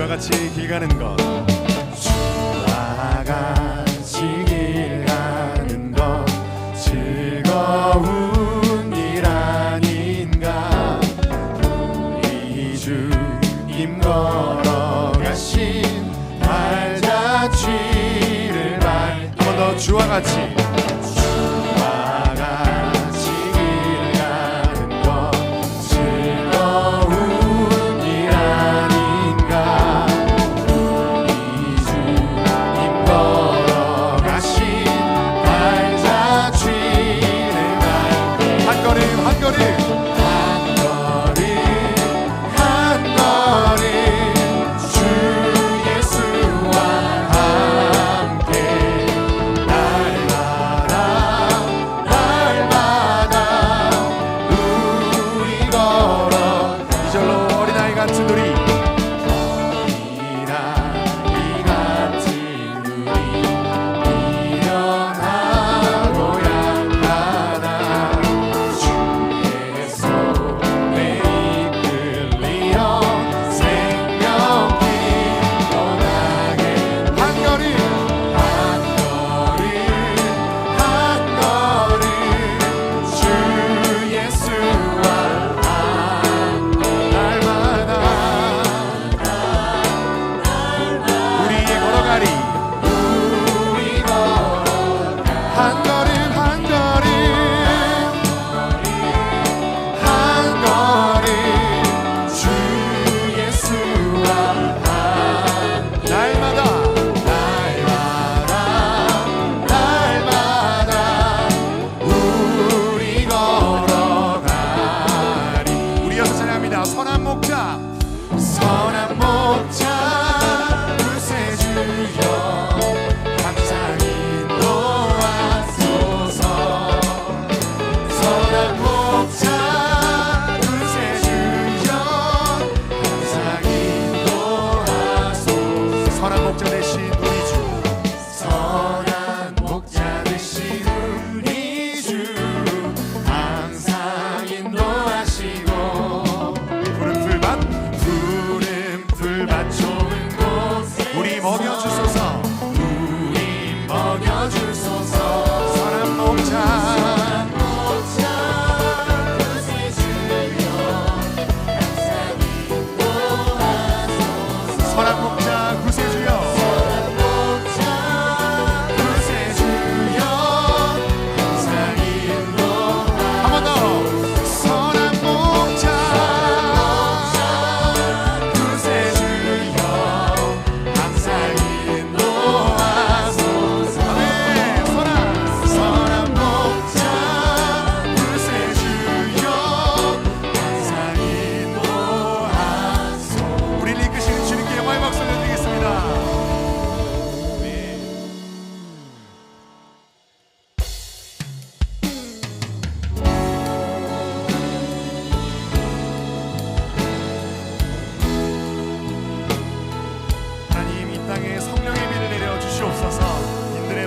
주와 같이 길 가는 것, 주와 같이 길 가는 것 즐거운 일 아닌가. 우리 주님 걸어가신 발자취를 한 번 더 주와 같이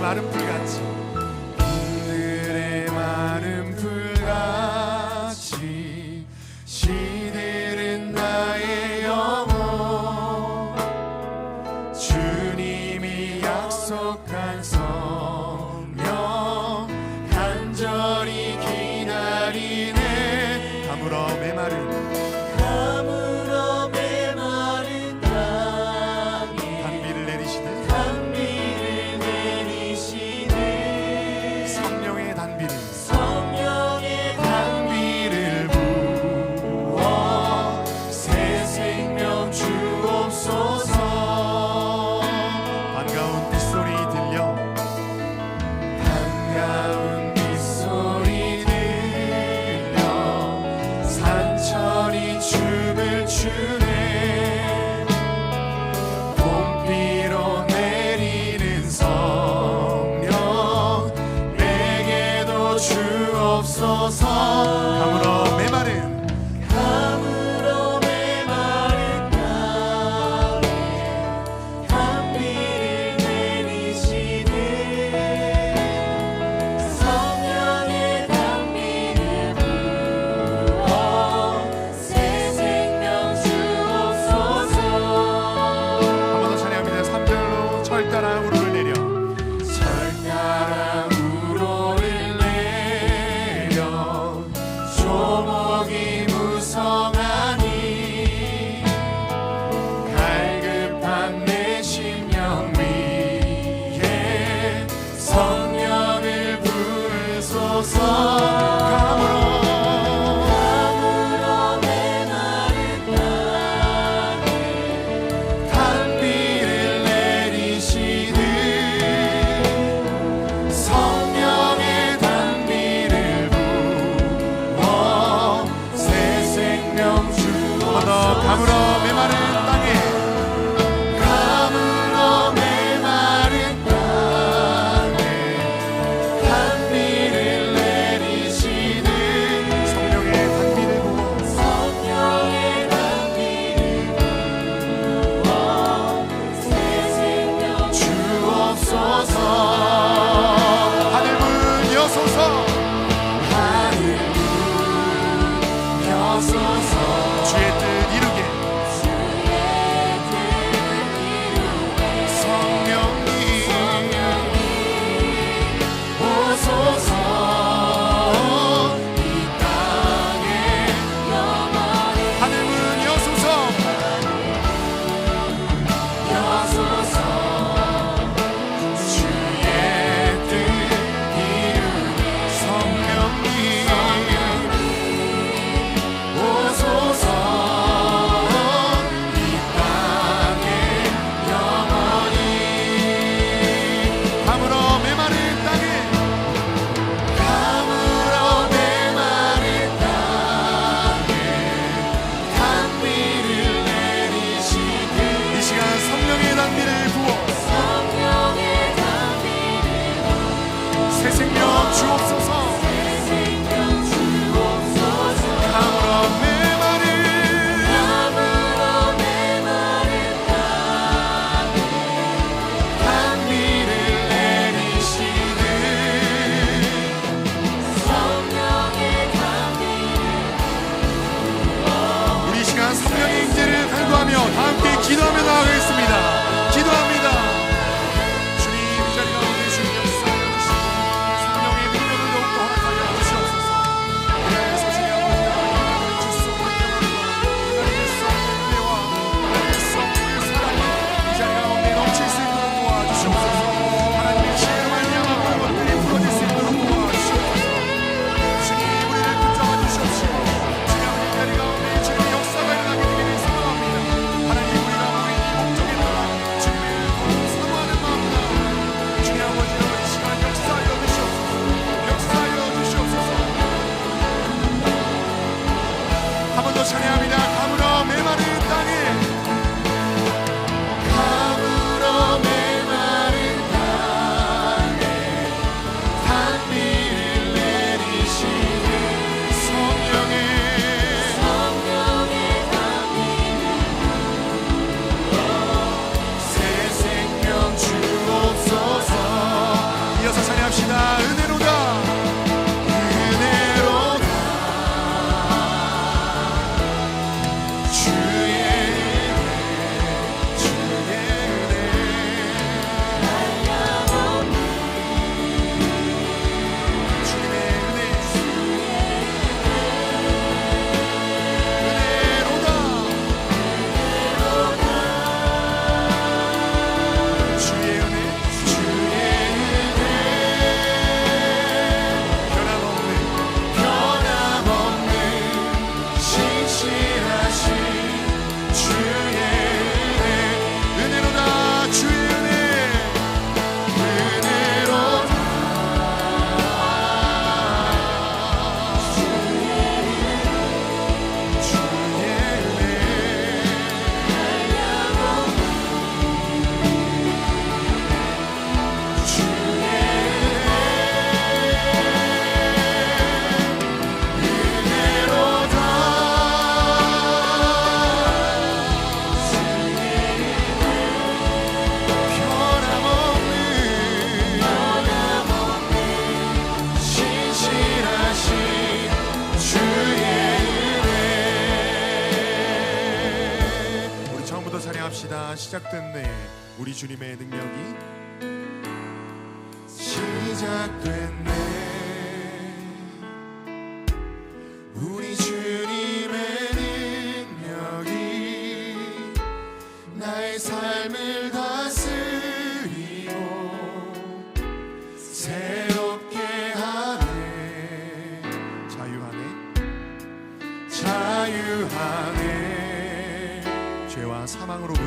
마른 풀같이, 그늘의 마른 풀같이 시들은 나의 영혼, 주님이 약속한 성령 간절히 기다리네. 가물어 메마른 가물어 메마른 땅에 단비를 내리시네. 성령의 단비를 부어 새 생명 주옵소서. 주옵소서. 감으로 단비를 내리시는 우리 시간 성령의 임재를 간구하며 다 함께 기도하며 나아가겠습니다. 기도합니다. 주님, 이 자리 가운데 주님 역사하여 주시고 성령의 능력을 더욱더 허락하여 주시옵소서. 그래서 주님 아버지 하나님의 주소 하나님의 성령의 은혜와 하나님의 성령의 사랑이 이 자리 가운데 넘칠 수 있도록 도와주시옵소서. 하나님의 지혜로 말미암아 모든 것들이 풀어질 수 있도록 도와주시옵소서. 주님, 우리를 붙잡아 주시옵시고 주님 이 자리 가운데 주님의 역사가 일어나게 되기를 소망합니다. 하나님, 우리가 모인 이 목적에 따라 주님을 더욱 사모하는 마음으로 주님 아버지여 이 시간 역사하여 주시옵소서. 역사하여 주시옵소서. 한 번 더 찬양합니다. 감으로 메마른 땅에 감으로 메마른 땅에 단비를 내리시는 성령의 새 생명 주옵소서. 이어서 찬양합시다. 은혜로다 은혜로다 주의 은혜 주님의 은혜로다 주의 은혜 변함없는 신실하신 주의 은혜 은혜로다 주의 은혜 은혜로다 주의 우리 처음부터 찬양합시다. 시작됐네. 우리 주님의 능력이 시작됐네. 우리 주님의 능력이 나의 삶을 다스리고 새롭게 하네. 자유하네. 죄와 사망으로부터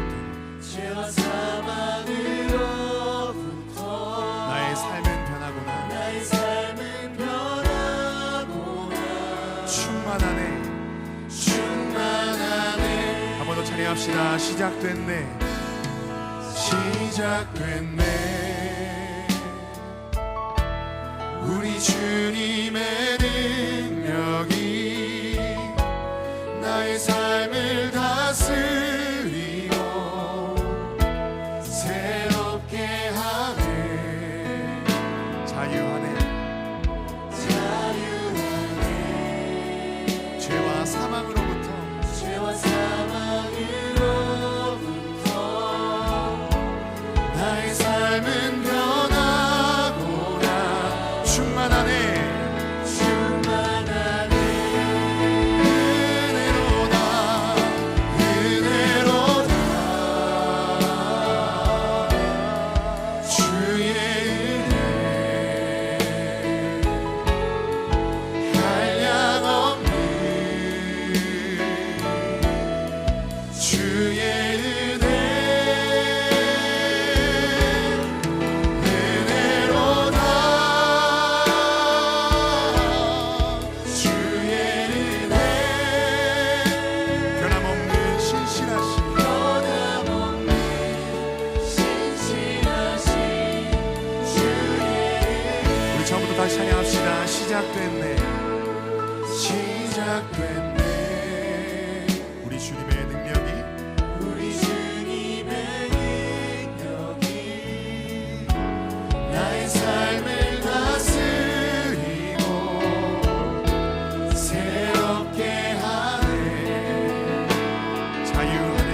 나의 삶은 변하구나. 충만하네. 한 번 더 찬양합시다. 시작됐네. 우리 주님의 능력이 나의 삶을 다스리고 새롭게 하네. 자유하네. 죄와 사망으로부터 나의 삶은 변하구나. 충만하네. 다시 찬양합시다. 시작됐네. 우리 주님의 능력이 나의 삶을 다스리고 새롭게 하네. 자유하네.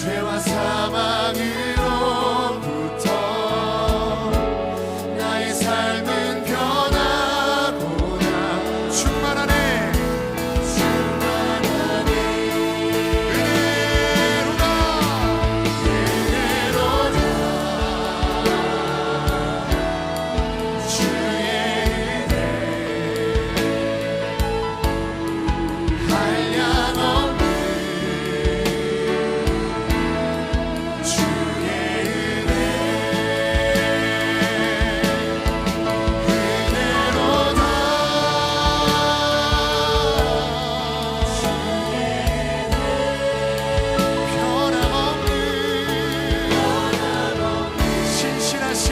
죄와 사망으로부터 나의 삶은 변하구나. 충만하네. 은혜로다. 주의 은혜 한량없는 주의 은혜로다. 변함없는 신실하신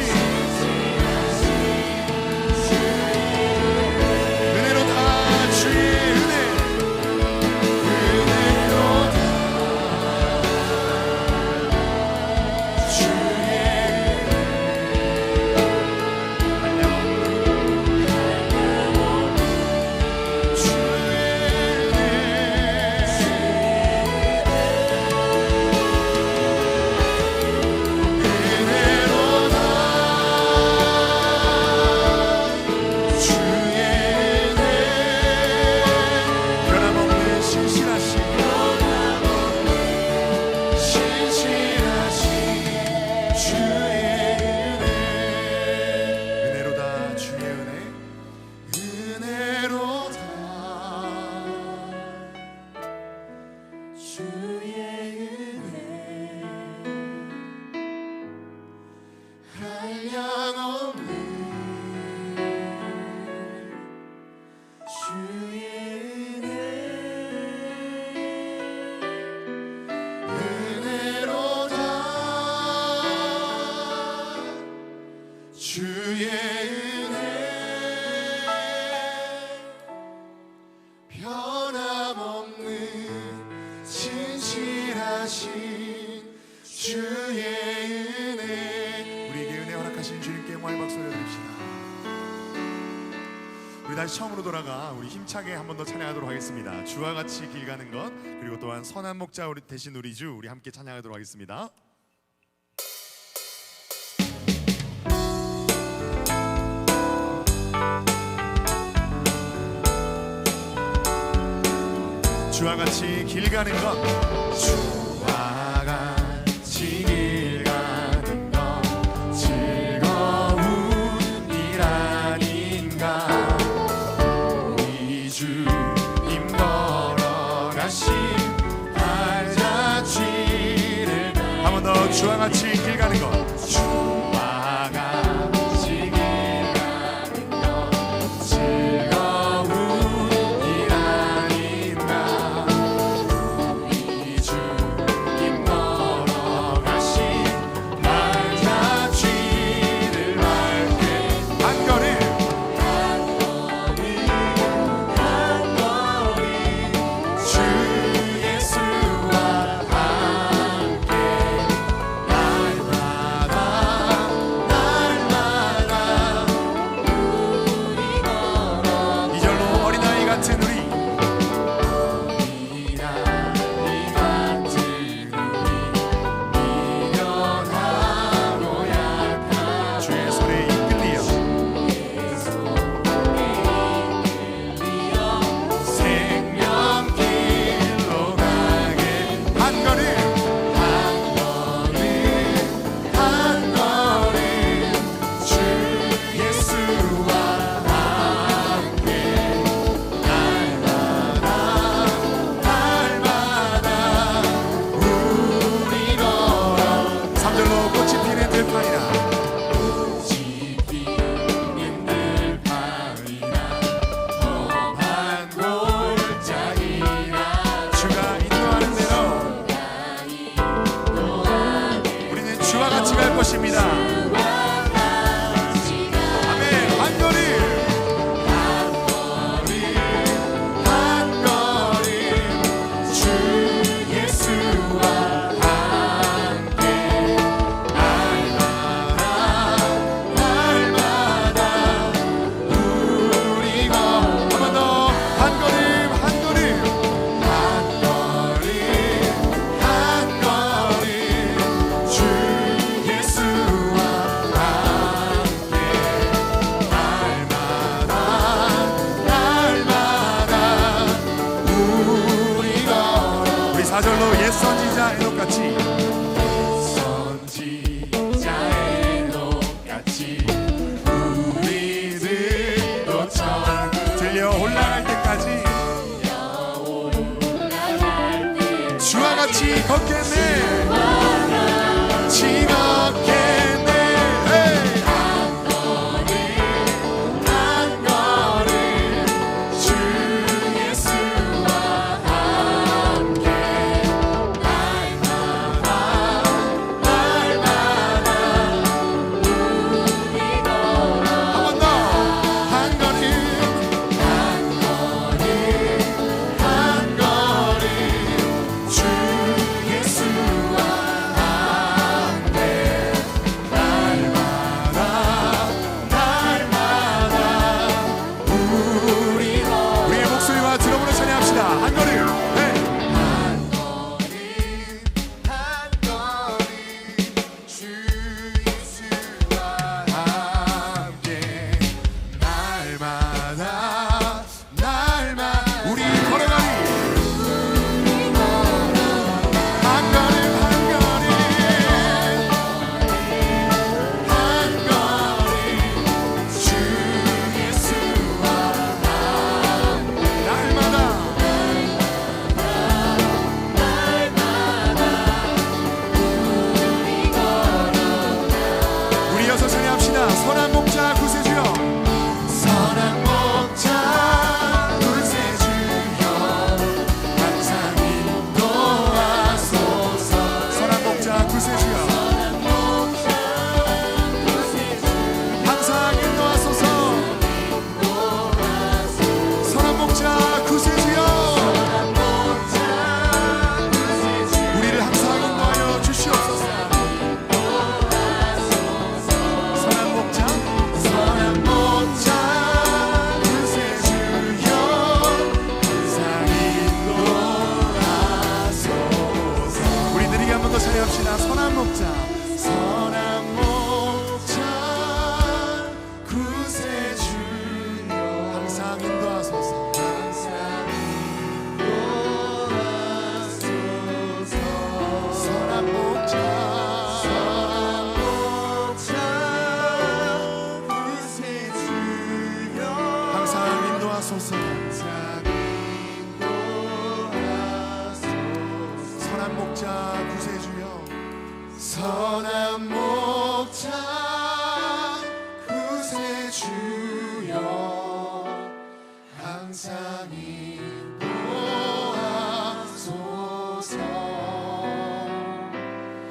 은혜로다. 주의 은혜 은혜로다. 주의 주의 은혜 변함없는 진실하신 주의 은혜. 우리에게 은혜 허락하신 주님께 영광의 박수 올려드립시다. 우리 다시 처음으로 돌아가 우리 힘차게 한 번 더 찬양하도록 하겠습니다. 주와 같이 길 가는 것, 그리고 또한 선한 목자 되신 우리 주, 우리 함께 찬양하도록 하겠습니다. 주와 같이 길 가는 것, 주와 같이 길 가는 것 즐거운 일 아닌가. 우리 주님 걸어가신 발자취를 한 번 더. 주와 같이 길 가는 것, 주와 같이 길 가는 것 즐거운 일 아닌가. 우리 주님 걸어가신 발자취를 밟게 한 걸음 한 걸음 주 예수와 함께 날마다 주와 같이 갈 것입니다. 아멘. 한 걸음 한 걸음 주 예수와 함께 날마다 우리 한 번 더 한 걸음 한 걸음 한 걸음 한 걸음 주 예수와 함께 날마다 우리 걸어 우리 4절로 옛 선지자 에녹같이 선지자 에녹같이 우리들도 들려 올라갈 때까지 주와 같이 걷겠네 같이 걷겠네 헤이. 한 걸음 주 예수와 함께 날마다 우리 걸어 한 번 더 한 걸음 한 걸음 주 예수와 함께 날마다 우리의 목소리와 들어보는 찬양합시다. 한 걸음 한 걸음 주 예수와 함께 날마다 우리 걸어가리 한 걸음 한 걸음 주 예수와 날마다 우리 여섯 찬양합시다. 선한 목자 구세주여 선한 목자 구세주여 항상 인도하소서 선한 목자 구세주여 항상 인도하소서 선한 목자 구세주여 우리를 항상 인도하여 주시옵소서 선한 목자 구세주여 항상 인도하소서 우리 느리게 한 번 더 찬양합시다. 선한 목자 구세주여 항상 인도하소서 선한 목자 구세주여 항상 인도하소서 선한 목자 구세주여 선한 목자 구세주여 항상 인도하소서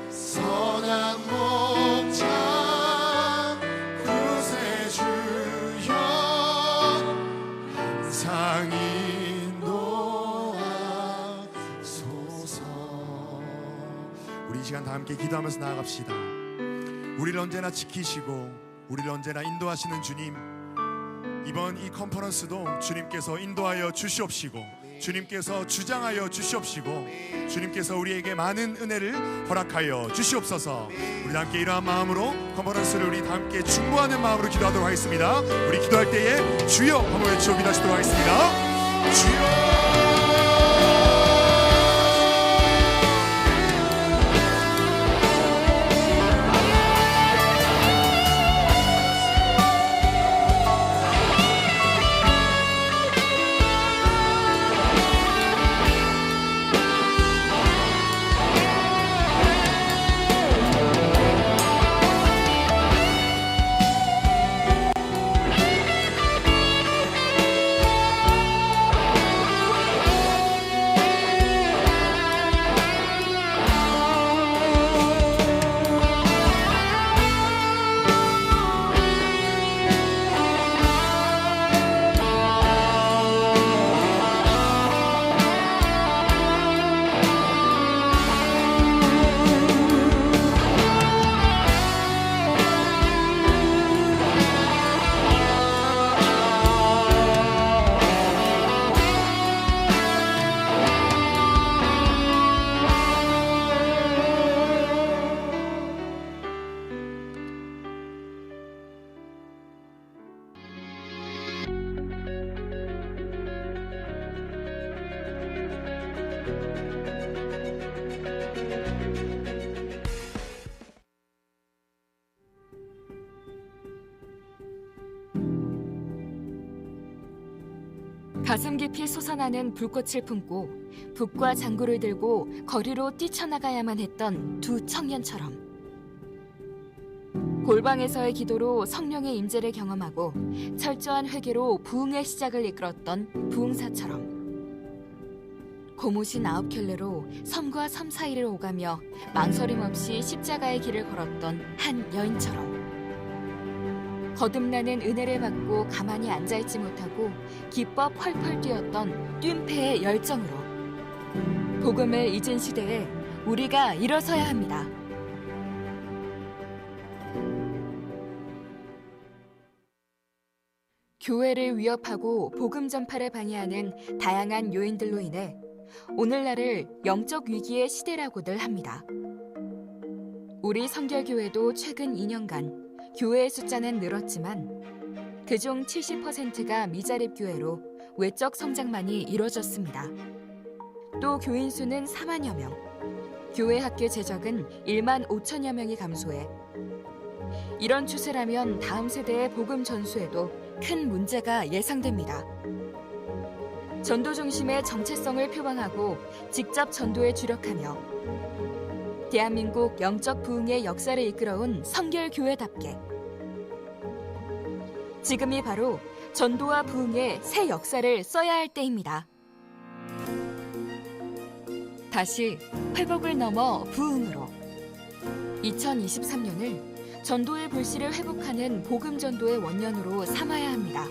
선한 목자 구세주여 항상 인도하소서 우리 이 시간 다 함께 기도하면서 나아갑시다. 우리를 언제나 지키시고 우리를 언제나 인도하시는 주님 이번 이 컨퍼런스도 주님께서 인도하여 주시옵시고 주님께서 주장하여 주시옵시고 주님께서 우리에게 많은 은혜를 허락하여 주시옵소서 우리 함께 이러한 마음으로 컨퍼런스를 우리 다 함께 중보하는 마음으로 기도하도록 하겠습니다. 우리 기도할 때에 주여 한번 외쳐 기도하시도록 하겠습니다. 주여 가슴 깊이 솟아나는 불꽃을 품고 북과 장구를 들고 거리로 뛰쳐나가야만 했던 두 청년처럼 골방에서의 기도로 성령의 임재를 경험하고 철저한 회개로 부흥의 시작을 이끌었던 부흥사처럼 고무신 9켤레로 섬과 섬 사이를 오가며 망설임 없이 십자가의 길을 걸었던 한 여인처럼 거듭나는 은혜를 받고 가만히 앉아있지 못하고 기뻐 펄펄 뛰었던 뜀패의 열정으로 복음을 잊은 시대에 우리가 일어서야 합니다. 교회를 위협하고 복음 전파를 방해하는 다양한 요인들로 인해 오늘날을 영적 위기의 시대라고들 합니다. 우리 성결교회도 최근 2년간 교회의 숫자는 늘었지만 그중 70%가 미자립 교회로 외적 성장만이 이뤄졌습니다. 또 교인 수는 4만여 명, 교회 학교 재적은 1만 5천여 명이 감소해 이런 추세라면 다음 세대의 복음 전수에도 큰 문제가 예상됩니다. 전도 중심의 정체성을 표방하고 직접 전도에 주력하며 대한민국 영적 부흥의 역사를 이끌어온 성결교회답게 지금이 바로 전도와 부흥의 새 역사를 써야 할 때입니다. 다시 회복을 넘어 부흥으로 2023년을 전도의 불씨를 회복하는 복음 전도의 원년으로 삼아야 합니다.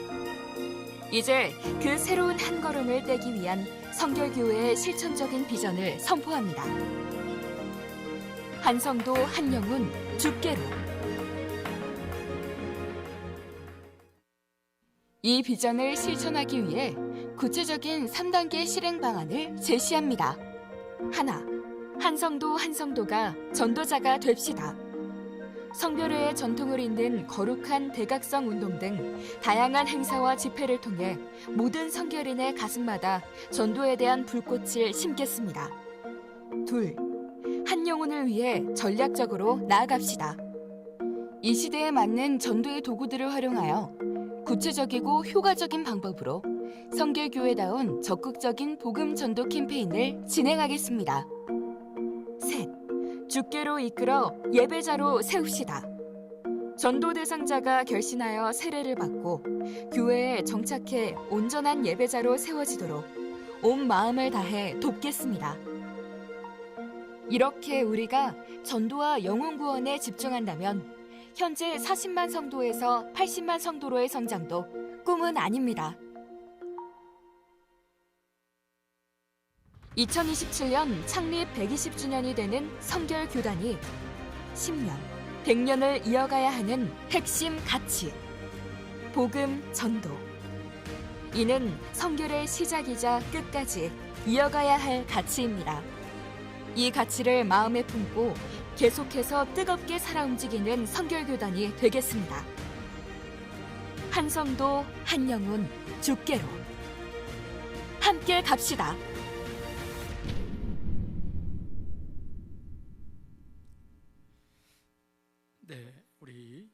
이제 그 새로운 한 걸음을 떼기 위한 성결교회의 실천적인 비전을 선포합니다. 한 성도 한 영혼 주께로. 이 비전을 실천하기 위해 구체적인 3단계 실행 방안을 제시합니다. 하나, 한 성도 한 성도가 전도자가 됩시다. 성별회의 전통을 잇는 거룩한 대각성 운동 등 다양한 행사와 집회를 통해 모든 성결인의 가슴마다 전도에 대한 불꽃을 심겠습니다. 둘, 한 영혼을 위해 전략적으로 나아갑시다. 이 시대에 맞는 전도의 도구들을 활용하여 구체적이고 효과적인 방법으로 성결교회다운 적극적인 복음 전도 캠페인을 진행하겠습니다. 셋, 주께로 이끌어 예배자로 세웁시다. 전도 대상자가 결신하여 세례를 받고 교회에 정착해 온전한 예배자로 세워지도록 온 마음을 다해 돕겠습니다. 이렇게 우리가 전도와 영혼 구원에 집중한다면 현재 40만 성도에서 80만 성도로의 성장도 꿈은 아닙니다. 2027년 창립 120주년이 되는 성결교단이 10년, 100년을 이어가야 하는 핵심 가치, 복음 전도. 이는 성결의 시작이자 끝까지 이어가야 할 가치입니다. 이 가치를 마음에 품고 계속해서 뜨겁게 살아 움직이는 성결교단이 되겠습니다. 한 성도, 한 영혼, 주께로. 함께 갑시다. 네, 우리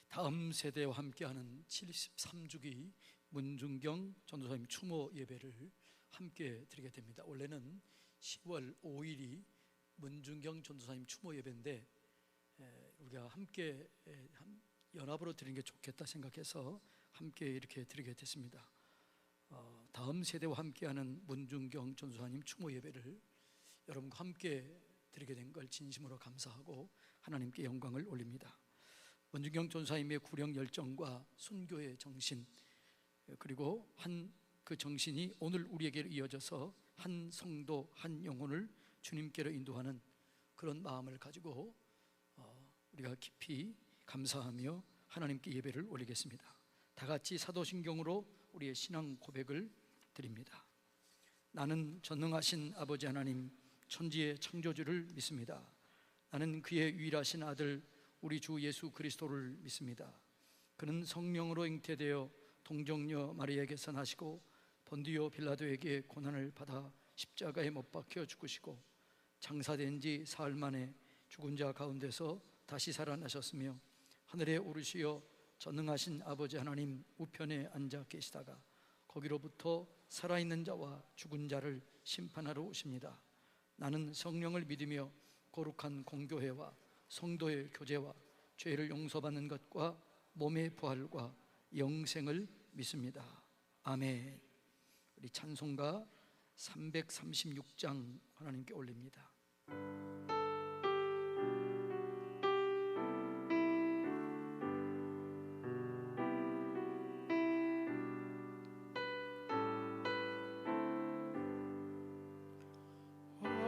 다음 세대와 함께하는 73주기 문중경 전도사님 추모 예배를 함께 드리게 됩니다. 원래는 10월 5일이 문중경 전도사님 추모 예배인데 우리가 함께 연합으로 드리는 게 좋겠다 생각해서 함께 이렇게 드리게 됐습니다. 다음 세대와 함께하는 문중경 전도사님 추모 예배를 여러분과 함께 드리게 된 걸 진심으로 감사하고 하나님께 영광을 올립니다. 문중경 전도사님의 구령 열정과 순교의 정신, 그리고 그 정신이 오늘 우리에게 이어져서 한 성도 한 영혼을 주님께로 인도하는 그런 마음을 가지고 우리가 깊이 감사하며 하나님께 예배를 올리겠습니다. 다 같이 사도신경으로 우리의 신앙 고백을 드립니다. 나는 전능하신 아버지 하나님 천지의 창조주를 믿습니다. 나는 그의 유일하신 아들 우리 주 예수 그리스도를 믿습니다. 그는 성령으로 잉태되어 동정녀 마리아에게서 나시고 본디오 빌라도에게 고난을 받아 십자가에 못 박혀 죽으시고 장사된 지 사흘 만에 죽은 자 가운데서 다시 살아나셨으며 하늘에 오르시어 전능하신 아버지 하나님 우편에 앉아 계시다가 거기로부터 살아있는 자와 죽은 자를 심판하러 오십니다. 나는 성령을 믿으며 거룩한 공교회와 성도의 교제와 죄를 용서받는 것과 몸의 부활과 영생을 믿습니다. 아멘. 우리 찬송가 336장 하나님께 올립니다.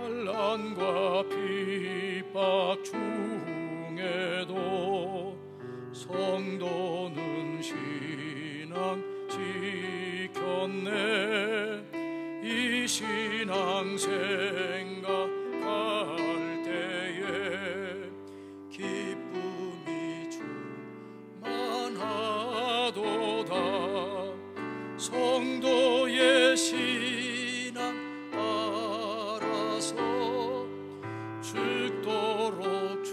환난과 핍박 중에도 성도는 신앙 지켰네. 이 신앙 생각할 때에 기쁨이 충만하도다. 성도의 신앙 죽도록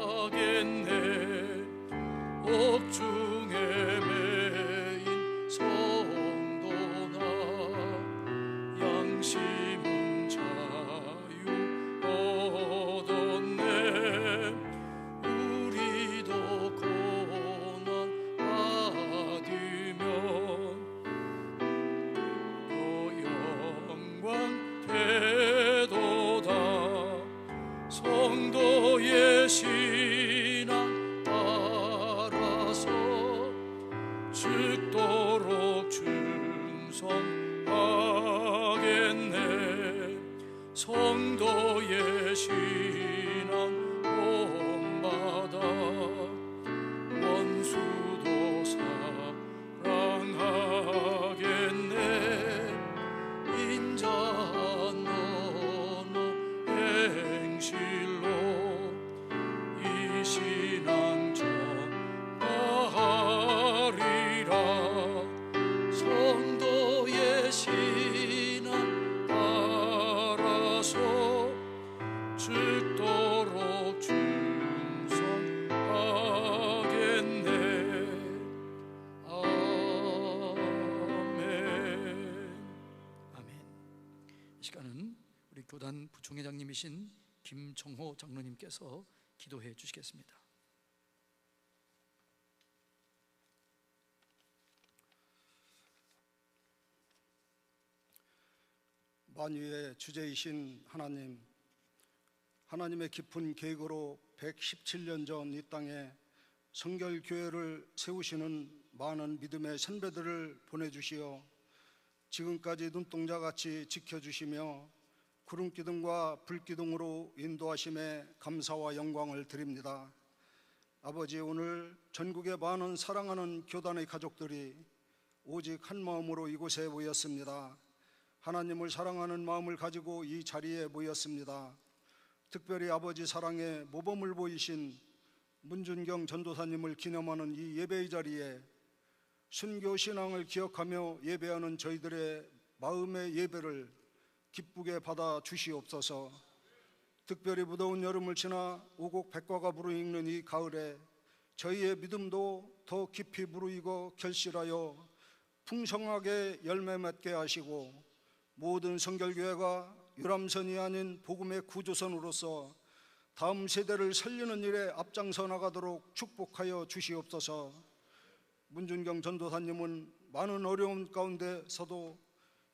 충성하겠네. 옥중에 매인 성도나 양심은 자유 얻었네. 우리도 고난 받으면 또 영광 되도다. 성도의 신앙 따라서 죽도록 충성하겠네. 성도의 신앙 본받아 원수도 사랑하겠네. 인자한 너는 행실로 이 신앙 전하리라. 성도의 신앙 따라서 죽도록 충성하겠네. 아멘. 이 시간은 우리 교단 부총회장님이신 김정호 장로님께서 기도해 주시겠습니다. 만유의 주제이신 하나님, 하나님의 깊은 계획으로 117년 전 이 땅에 성결교회를 세우시는 많은 믿음의 선배들을 보내주시어 지금까지 눈동자같이 지켜주시며 구름기둥과 불기둥으로 인도하심에 감사와 영광을 드립니다. 아버지, 오늘 전국의 많은 사랑하는 교단의 가족들이 오직 한 마음으로 이곳에 모였습니다. 하나님을 사랑하는 마음을 가지고 이 자리에 모였습니다. 특별히 아버지 사랑에 모범을 보이신 문준경 전도사님을 기념하는 이 예배의 자리에 순교 신앙을 기억하며 예배하는 저희들의 마음의 예배를 기쁘게 받아 주시옵소서. 특별히 무더운 여름을 지나 오곡 백과가 무르익는 이 가을에 저희의 믿음도 더 깊이 무르익어 결실하여 풍성하게 열매 맺게 하시고 모든 성결교회가 유람선이 아닌 복음의 구조선으로서 다음 세대를 살리는 일에 앞장서 나가도록 축복하여 주시옵소서. 문준경 전도사님은 많은 어려움 가운데서도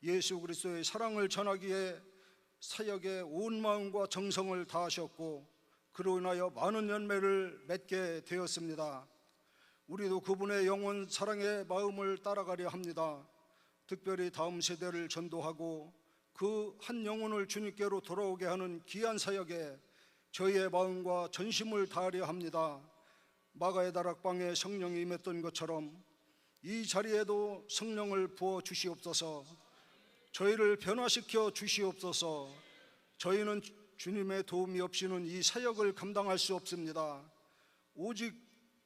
예수 그리스도의 사랑을 전하기에 사역에 온 마음과 정성을 다하셨고 그로 인하여 많은 열매를 맺게 되었습니다. 우리도 그분의 영원 사랑의 마음을 따라가려 합니다. 특별히 다음 세대를 전도하고 그 한 영혼을 주님께로 돌아오게 하는 귀한 사역에 저희의 마음과 전심을 다하려 합니다. 마가의 다락방에 성령이 임했던 것처럼 이 자리에도 성령을 부어 주시옵소서. 저희를 변화시켜 주시옵소서. 저희는 주님의 도움이 없이는 이 사역을 감당할 수 없습니다. 오직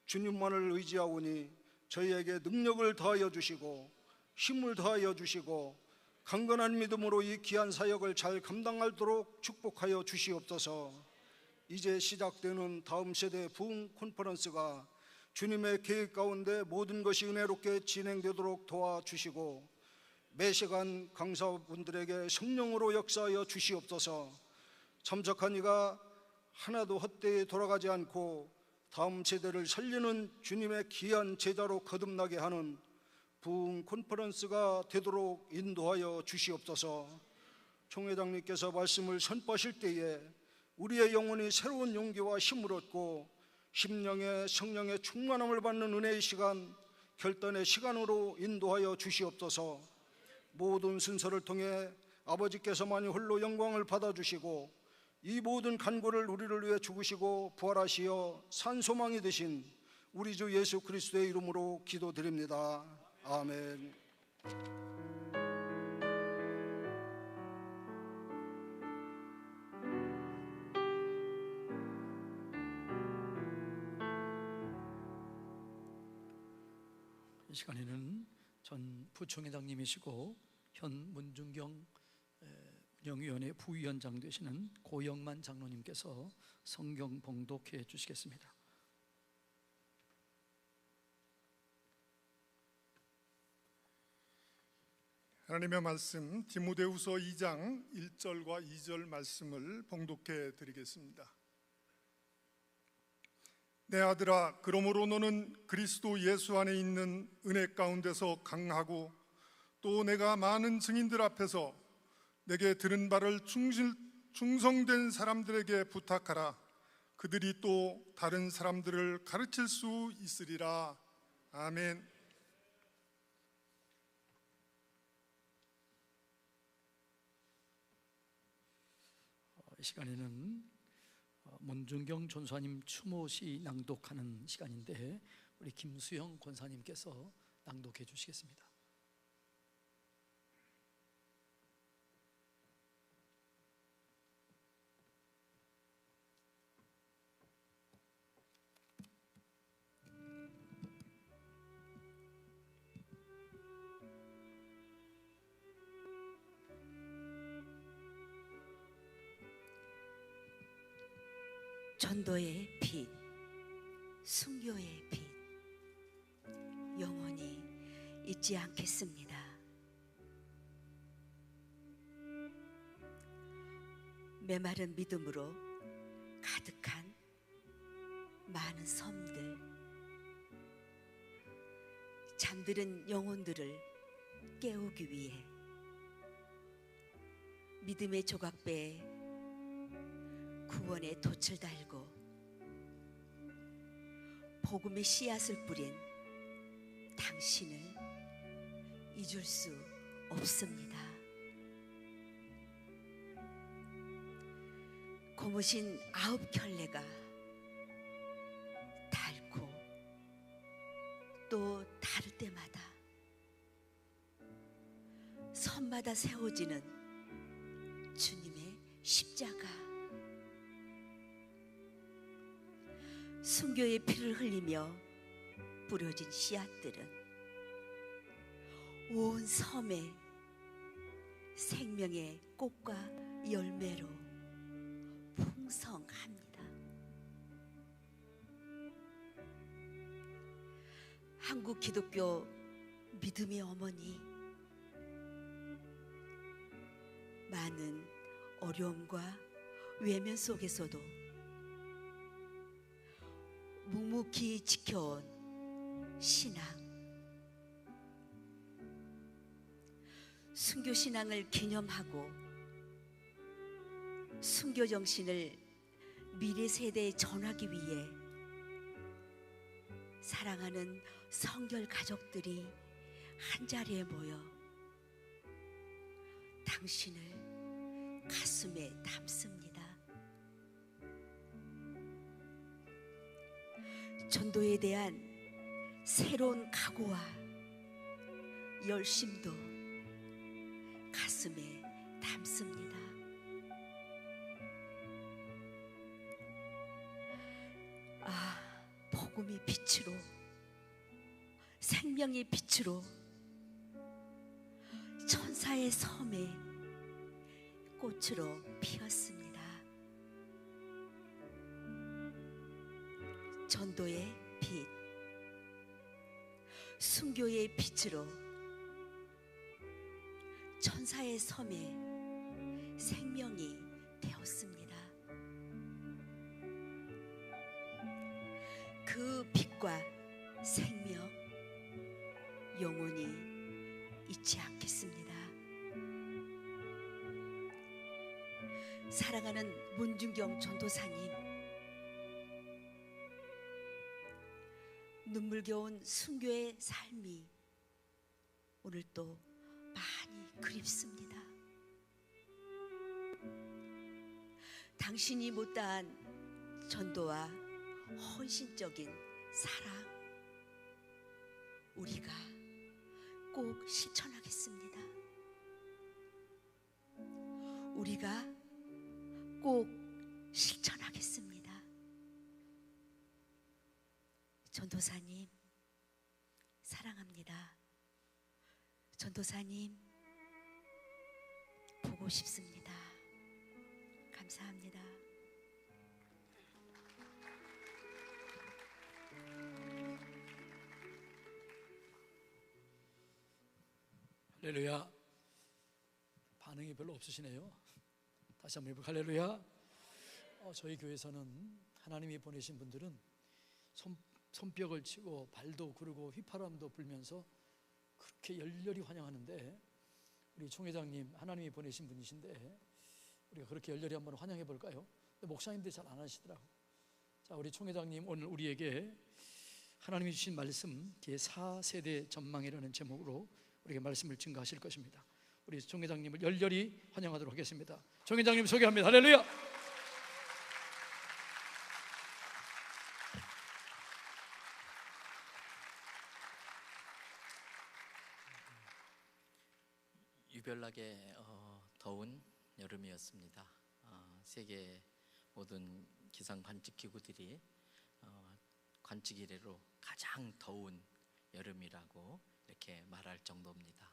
주님만을 의지하오니 저희에게 능력을 더하여 주시고 힘을 더하여 주시고 강건한 믿음으로 이 귀한 사역을 잘 감당하도록 축복하여 주시옵소서. 이제 시작되는 다음 세대 부흥 콘퍼런스가 주님의 계획 가운데 모든 것이 은혜롭게 진행되도록 도와주시고 매 시간 강사분들에게 성령으로 역사하여 주시옵소서. 참석한 이가 하나도 헛되이 돌아가지 않고 다음 세대를 살리는 주님의 귀한 제자로 거듭나게 하는 부흥 컨퍼런스가 되도록 인도하여 주시옵소서. 총회장님께서 말씀을 선포하실 때에 우리의 영혼이 새로운 용기와 힘을 얻고 심령의 성령의 충만함을 받는 은혜의 시간, 결단의 시간으로 인도하여 주시옵소서. 모든 순서를 통해 아버지께서만이 홀로 영광을 받아주시고 이 모든 간구를 우리를 위해 죽으시고 부활하시어 산 소망이 되신 우리 주 예수 그리스도의 이름으로 기도드립니다. 아멘. 이 시간에는 전 부총회장님이시고 현 문중경 운영위원회 부위원장 되시는 고영만 장로님께서 성경 봉독해 주시겠습니다. 하나님의 말씀 디모데후서 2장 1절과 2절 말씀을 봉독해 드리겠습니다. 내 아들아, 그러므로 너는 그리스도 예수 안에 있는 은혜 가운데서 강하고 또 내가 많은 증인들 앞에서 내게 들은 바를 충성된 사람들에게 부탁하라. 그들이 또 다른 사람들을 가르칠 수 있으리라. 아멘. 이 시간에는 문중경 전사님 추모시 낭독하는 시간인데 우리 김수영 권사님께서 낭독해 주시겠습니다. 전도의 빛, 순교의 빛, 영원히 잊지 않겠습니다. 메마른 믿음으로 가득한 많은 섬들, 잠들은 영혼들을 깨우기 위해 믿음의 조각배에 구원의 돛을 달고 복음의 씨앗을 뿌린 당신을 잊을 수 없습니다. 고무신 9켤레가 닳고 또 다를 때마다 섬마다 세워지는 주님의 십자가, 순교의 피를 흘리며 뿌려진 씨앗들은 온 섬에 생명의 꽃과 열매로 풍성합니다. 한국 기독교 믿음의 어머니, 많은 어려움과 외면 속에서도 묵묵히 지켜온 신앙, 순교 신앙을 기념하고 순교 정신을 미래 세대에 전하기 위해 사랑하는 성결 가족들이 한자리에 모여 당신을 가슴에 담습니다. 전도에 대한 새로운 각오와 열심도 가슴에 담습니다. 복음의 빛으로, 생명의 빛으로 천사의 섬에 꽃으로 피었습니다. 전도의 빛, 순교의 빛으로 천사의 섬에 생명이 되었습니다. 그 빛과 생명 영원히 잊지 않겠습니다. 사랑하는 문준경 전도사님, 눈물겨운 순교의 삶이 오늘 또 많이 그립습니다. 당신이 못다한 전도와 헌신적인 사랑, 우리가 꼭 실천하겠습니다. 우리가 꼭 실천하겠습니다. 전도사님, 사랑합니다. 전도사님, 보고 싶습니다. 감사합니다. 할렐루야. 반응이 별로 없으시네요. 다시 한번 해볼까요? 할렐루야. 저희 교회에서는 하나님이 보내신 분들은 손뼉을 치고 발도 구르고 휘파람도 불면서 그렇게 열렬히 환영하는데, 우리 총회장님 하나님이 보내신 분이신데 우리가 그렇게 열렬히 한번 환영해 볼까요? 목사님들이 잘 안 하시더라고. 자, 우리 총회장님 오늘 우리에게 하나님이 주신 말씀 제4세대 전망이라는 제목으로 우리에게 말씀을 증거하실 것입니다. 우리 총회장님을 열렬히 환영하도록 하겠습니다. 총회장님 소개합니다. 할렐루야. 유별나게 더운 여름이었습니다. 세계 모든 기상 관측 기구들이 관측 이래로 가장 더운 여름이라고 이렇게 말할 정도입니다.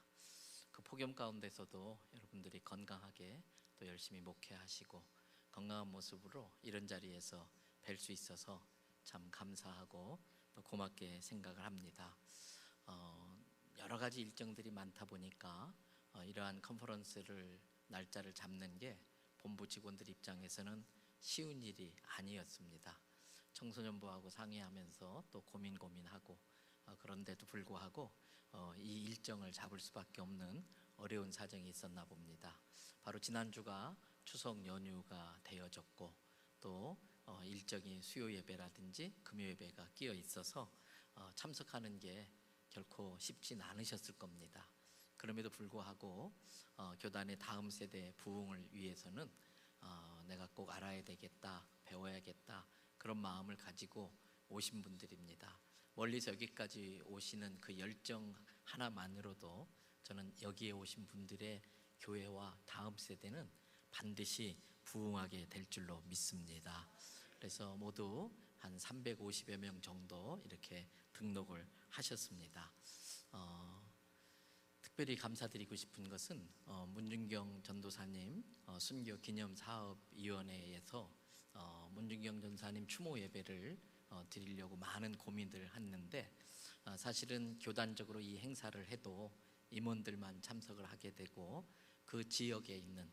그 폭염 가운데서도 여러분들이 건강하게 또 열심히 목회하시고 건강한 모습으로 이런 자리에서 뵐 수 있어서 참 감사하고 또 고맙게 생각을 합니다. 여러 가지 일정들이 많다 보니까 이러한 컨퍼런스를 날짜를 잡는 게 본부 직원들 입장에서는 쉬운 일이 아니었습니다. 청소년부하고 상의하면서 또 고민하고 그런데도 불구하고 이 일정을 잡을 수밖에 없는 어려운 사정이 있었나 봅니다. 바로 지난주가 추석 연휴가 되어졌고 또 일정이 수요 예배라든지 금요 예배가 끼어 있어서 참석하는 게 결코 쉽진 않으셨을 겁니다. 그럼에도 불구하고 교단의 다음 세대 부흥을 위해서는 내가 꼭 알아야 되겠다, 배워야겠다, 그런 마음을 가지고 오신 분들입니다. 멀리서 여기까지 오시는 그 열정 하나만으로도 저는 여기에 오신 분들의 교회와 다음 세대는 반드시 부흥하게 될 줄로 믿습니다. 그래서 모두 한 350여 명 정도 이렇게 등록을 하셨습니다. 특별히 감사드리고 싶은 것은 문준경 전도사님 순교 기념사업위원회에서 문준경 전사님 추모 예배를 드리려고 많은 고민들을 했는데, 사실은 교단적으로 이 행사를 해도 임원들만 참석을 하게 되고 그 지역에 있는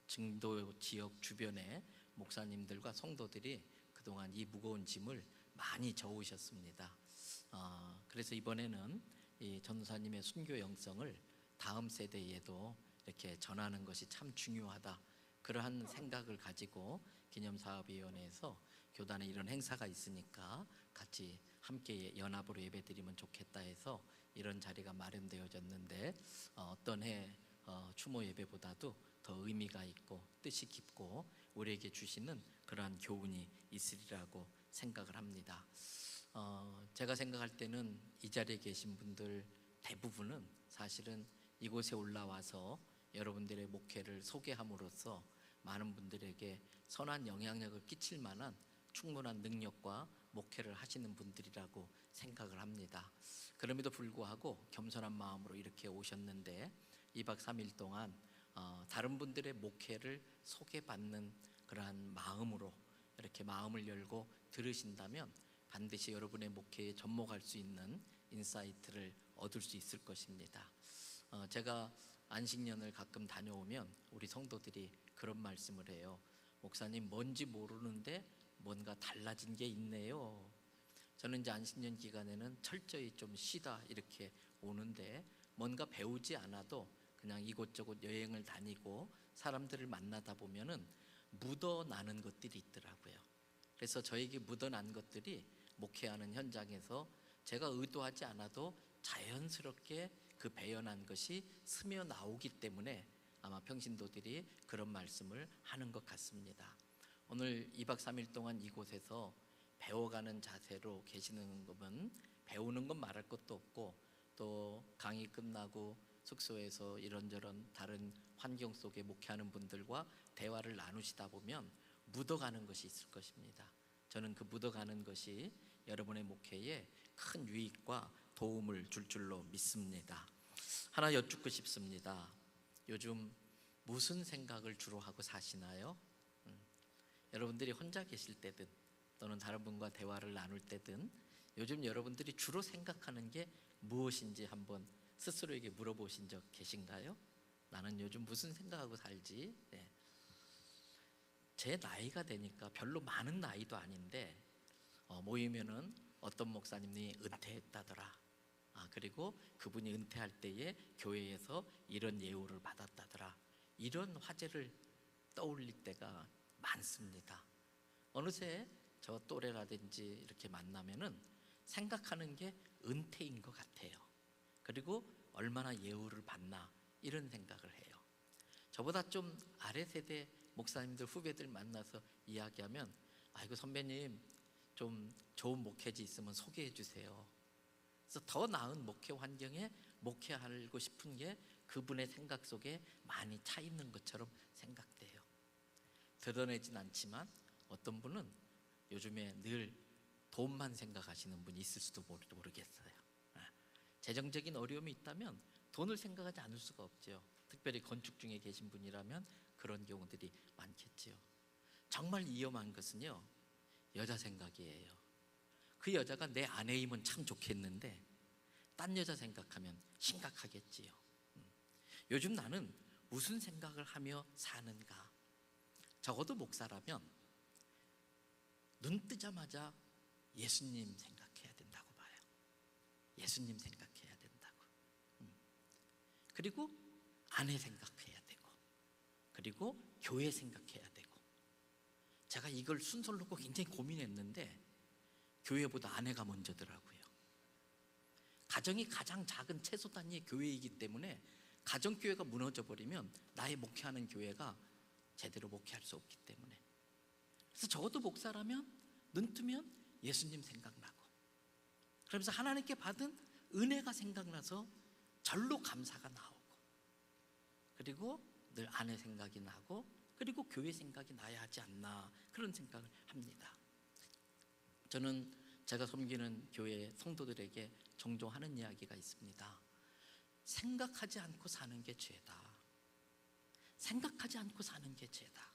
증도 지역 주변의 목사님들과 성도들이 그동안 이 무거운 짐을 많이 져오셨습니다. 그래서 이번에는 이 전도사님의 순교 영성을 다음 세대에도 이렇게 전하는 것이 참 중요하다, 그러한 생각을 가지고 기념사업위원회에서 교단에 이런 행사가 있으니까 같이 함께 연합으로 예배드리면 좋겠다 해서 이런 자리가 마련되어졌는데, 어떤 해 추모 예배보다도 더 의미가 있고 뜻이 깊고 우리에게 주시는 그러한 교훈이 있으리라고 생각을 합니다. 제가 생각할 때는 이 자리에 계신 분들 대부분은 사실은 이곳에 올라와서 여러분들의 목회를 소개함으로써 많은 분들에게 선한 영향력을 끼칠 만한 충분한 능력과 목회를 하시는 분들이라고 생각을 합니다. 그럼에도 불구하고 겸손한 마음으로 이렇게 오셨는데 2박 3일 동안 다른 분들의 목회를 소개받는 그러한 마음으로 이렇게 마음을 열고 들으신다면 반드시 여러분의 목회에 접목할 수 있는 인사이트를 얻을 수 있을 것입니다. 제가 안식년을 가끔 다녀오면 우리 성도들이 그런 말씀을 해요. 목사님, 뭔지 모르는데 뭔가 달라진 게 있네요. 저는 이제 안식년 기간에는 철저히 좀 쉬다 이렇게 오는데, 뭔가 배우지 않아도 그냥 이곳저곳 여행을 다니고 사람들을 만나다 보면은 묻어나는 것들이 있더라고요. 그래서 저에게 묻어난 것들이 목회하는 현장에서 제가 의도하지 않아도 자연스럽게 그 배어난 것이 스며 나오기 때문에 아마 평신도들이 그런 말씀을 하는 것 같습니다. 오늘 2박 3일 동안 이곳에서 배워가는 자세로 계시는 거면 배우는 건 말할 것도 없고, 또 강의 끝나고 숙소에서 이런저런 다른 환경 속에 목회하는 분들과 대화를 나누시다 보면 묻어가는 것이 있을 것입니다. 저는 그 묻어가는 것이 여러분의 목회에 큰 유익과 도움을 줄 줄로 믿습니다. 하나 여쭙고 싶습니다. 요즘 무슨 생각을 주로 하고 사시나요? 여러분들이 혼자 계실 때든 또는 다른 분과 대화를 나눌 때든 요즘 여러분들이 주로 생각하는 게 무엇인지 한번 스스로에게 물어보신 적 계신가요? 나는 요즘 무슨 생각하고 살지? 네. 제 나이가 되니까 별로 많은 나이도 아닌데 모이면은 어떤 목사님이 은퇴했다더라, 그리고 그분이 은퇴할 때에 교회에서 이런 예우를 받았다더라, 이런 화제를 떠올릴 때가 많습니다. 어느새 저 또래라든지 이렇게 만나면은 생각하는 게 은퇴인 것 같아요. 그리고 얼마나 예우를 받나 이런 생각을 해요. 저보다 좀 아래 세대 목사님들 후배들 만나서 이야기하면, 아이고 선배님 좀 좋은 목회지 있으면 소개해 주세요. 그래서 더 나은 목회 환경에 목회하고 싶은 게 그분의 생각 속에 많이 차 있는 것처럼 생각돼요. 드러내진 않지만 어떤 분은 요즘에 늘 돈만 생각하시는 분이 있을 수도 모르겠어요. 재정적인 어려움이 있다면 돈을 생각하지 않을 수가 없죠. 특별히 건축 중에 계신 분이라면 그런 경우들이 많겠지요. 정말 위험한 것은요, 여자 생각이에요. 그 여자가 내 아내이면 참 좋겠는데 딴 여자 생각하면 심각하겠지요. 요즘 나는 무슨 생각을 하며 사는가? 적어도 목사라면 눈 뜨자마자 예수님 생각해야 된다고 봐요. 예수님 생각해야 된다고. 그리고 아내 생각해야 되고, 그리고 교회 생각해야 되고. 제가 이걸 순서를 놓고 굉장히 고민했는데 교회보다 아내가 먼저더라고요. 가정이 가장 작은 채소 단위의 교회이기 때문에 가정교회가 무너져버리면 나의 목회하는 교회가 제대로 목회할 수 없기 때문에, 그래서 적어도 목사라면 눈 뜨면 예수님 생각나고, 그러면서 하나님께 받은 은혜가 생각나서 절로 감사가 나오고, 그리고 늘 아내 생각이 나고, 그리고 교회 생각이 나야 하지 않나, 그런 생각을 합니다. 저는 제가 섬기는 교회 성도들에게 종종 하는 이야기가 있습니다. 생각하지 않고 사는 게 죄다. 생각하지 않고 사는 게 죄다.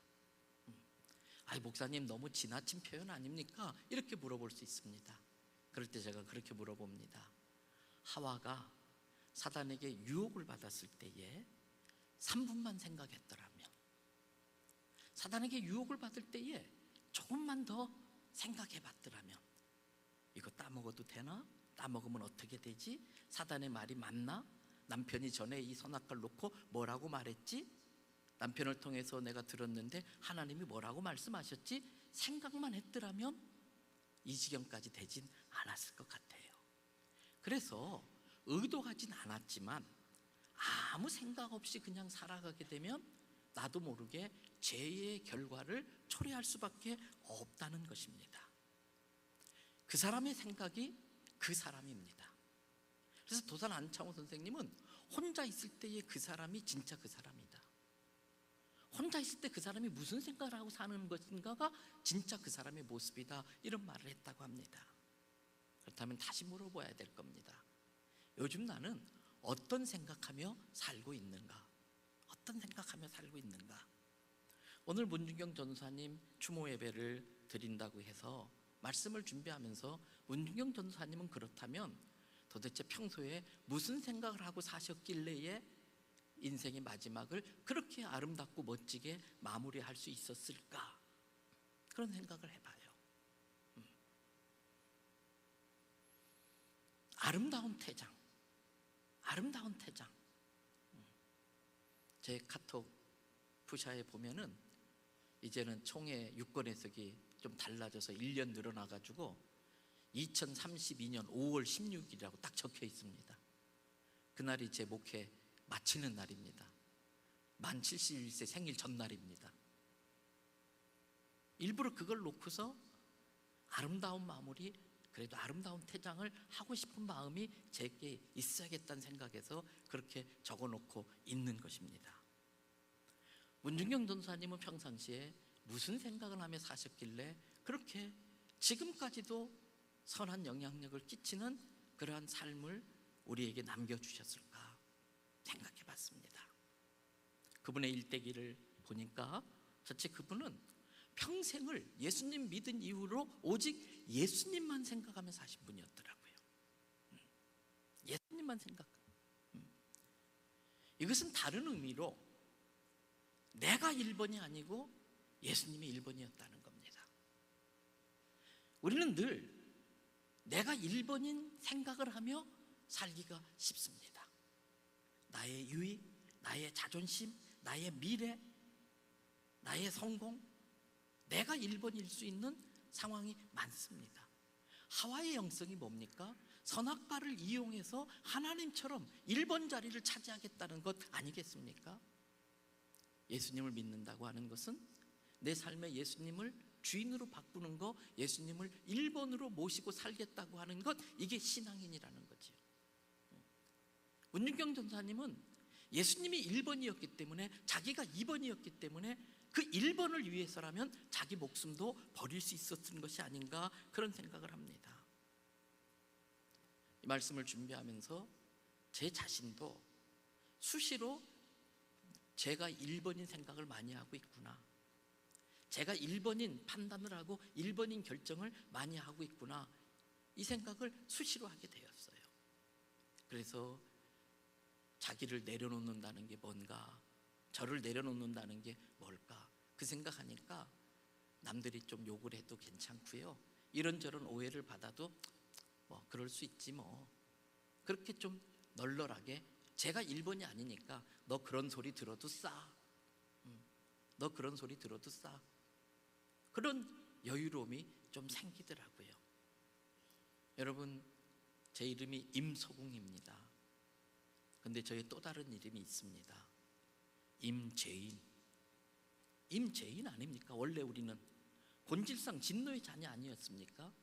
아이 목사님 너무 지나친 표현 아닙니까? 이렇게 물어볼 수 있습니다. 그럴 때 제가 그렇게 물어봅니다. 하와가 사단에게 유혹을 받았을 때에 3분만 생각했더라면, 사단에게 유혹을 받을 때에 조금만 더 생각해 봤더라면, 이거 따먹어도 되나? 따먹으면 어떻게 되지? 사단의 말이 맞나? 남편이 전에 이 선악과를 놓고 뭐라고 말했지? 남편을 통해서 내가 들었는데 하나님이 뭐라고 말씀하셨지? 생각만 했더라면 이 지경까지 되진 않았을 것 같아요. 그래서 의도하진 않았지만 아무 생각 없이 그냥 살아가게 되면 나도 모르게 죄의 결과를 초래할 수밖에 없다는 것입니다. 그 사람의 생각이 그 사람입니다. 그래서 도산 안창호 선생님은 혼자 있을 때의 그 사람이 진짜 그 사람이다. 혼자 있을 때 그 사람이 무슨 생각을 하고 사는 것인가가 진짜 그 사람의 모습이다, 이런 말을 했다고 합니다. 그렇다면 다시 물어봐야 될 겁니다. 요즘 나는 어떤 생각하며 살고 있는가? 어떤 생각하며 살고 있는가? 오늘 문준경 전도사님 추모 예배를 드린다고 해서 말씀을 준비하면서 문준경 전도사님은 그렇다면 도대체 평소에 무슨 생각을 하고 사셨길래에 인생의 마지막을 그렇게 아름답고 멋지게 마무리할 수 있었을까? 그런 생각을 해봐요. 아름다운 퇴장, 아름다운 퇴장. 제 카톡 푸샤에 보면은 이제는 총회 유권 해석이 좀 달라져서 1년 늘어나가지고 2032년 5월 16일이라고 딱 적혀 있습니다. 그날이 제 목회 마치는 날입니다. 만 71세 생일 전날입니다. 일부러 그걸 놓고서 아름다운 마무리, 그래도 아름다운 퇴장을 하고 싶은 마음이 제게 있어야겠다는 생각에서 그렇게 적어놓고 있는 것입니다. 문중경 전사님은 평상시에 무슨 생각을 하며 사셨길래 그렇게 지금까지도 선한 영향력을 끼치는 그러한 삶을 우리에게 남겨주셨을까 생각해 봤습니다. 그분의 일대기를 보니까 자체 그분은 평생을 예수님 믿은 이후로 오직 예수님만 생각하며 사신 분이었더라고요. 예수님만 생각. 이것은 다른 의미로 내가 1번이 아니고 예수님이 1번이었다는 겁니다. 우리는 늘 내가 1번인 생각을 하며 살기가 쉽습니다. 나의 유익, 나의 자존심, 나의 미래, 나의 성공, 내가 1번일 수 있는 상황이 많습니다. 하와의 영성이 뭡니까? 선악과를 이용해서 하나님처럼 1번 자리를 차지하겠다는 것 아니겠습니까? 예수님을 믿는다고 하는 것은 내 삶에 예수님을 주인으로 바꾸는 것, 예수님을 1번으로 모시고 살겠다고 하는 것, 이게 신앙인이라는 거지요. 문중경 전사님은 예수님이 1번이었기 때문에, 자기가 2번이었기 때문에 그 1번을 위해서라면 자기 목숨도 버릴 수 있었던 것이 아닌가, 그런 생각을 합니다. 이 말씀을 준비하면서 제 자신도 수시로 제가 1번인 생각을 많이 하고 있구나, 제가 1번인 판단을 하고 1번인 결정을 많이 하고 있구나, 이 생각을 수시로 하게 되었어요. 그래서 자기를 내려놓는다는 게 뭔가, 저를 내려놓는다는 게 뭘까, 그 생각하니까 남들이 좀 욕을 해도 괜찮고요, 이런저런 오해를 받아도 뭐 그럴 수 있지 뭐, 그렇게 좀 널널하게 제가 1번이 아니니까 너 그런 소리 들어도 싸, 너 그런 소리 들어도 싸, 그런 여유로움이 좀 생기더라고요. 여러분, 제 이름이 임소궁입니다. 근데 저의 또 다른 이름이 있습니다. 임재인. 임재인 아닙니까? 원래 우리는 본질상 진노의 자녀 아니었습니까?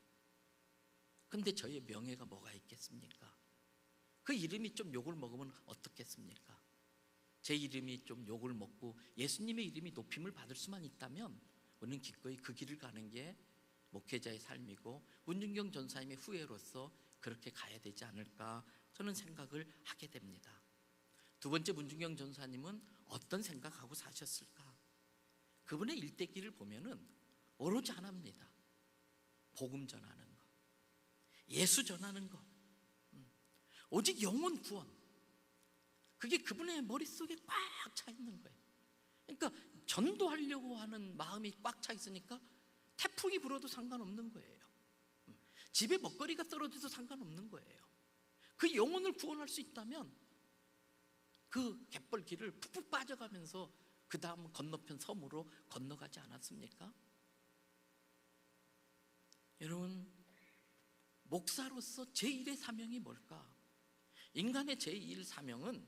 근데 저의 명예가 뭐가 있겠습니까? 그 이름이 좀 욕을 먹으면 어떻겠습니까? 제 이름이 좀 욕을 먹고 예수님의 이름이 높임을 받을 수만 있다면 우리는 기꺼이 그 길을 가는 게 목회자의 삶이고 문중경 전사님의 후예로서 그렇게 가야 되지 않을까, 저는 생각을 하게 됩니다. 두 번째, 문중경 전사님은 어떤 생각하고 사셨을까? 그분의 일대기를 보면은 오로지 하나입니다. 복음 전하는 것, 예수 전하는 것, 오직 영혼 구원, 그게 그분의 머릿속에 꽉 차 있는 거예요. 그러니까 전도하려고 하는 마음이 꽉 차 있으니까 태풍이 불어도 상관없는 거예요. 집에 먹거리가 떨어져도 상관없는 거예요. 그 영혼을 구원할 수 있다면 그 갯벌길을 푹푹 빠져가면서 그 다음 건너편 섬으로 건너가지 않았습니까? 여러분, 목사로서 제1의 사명이 뭘까? 인간의 제1 사명은,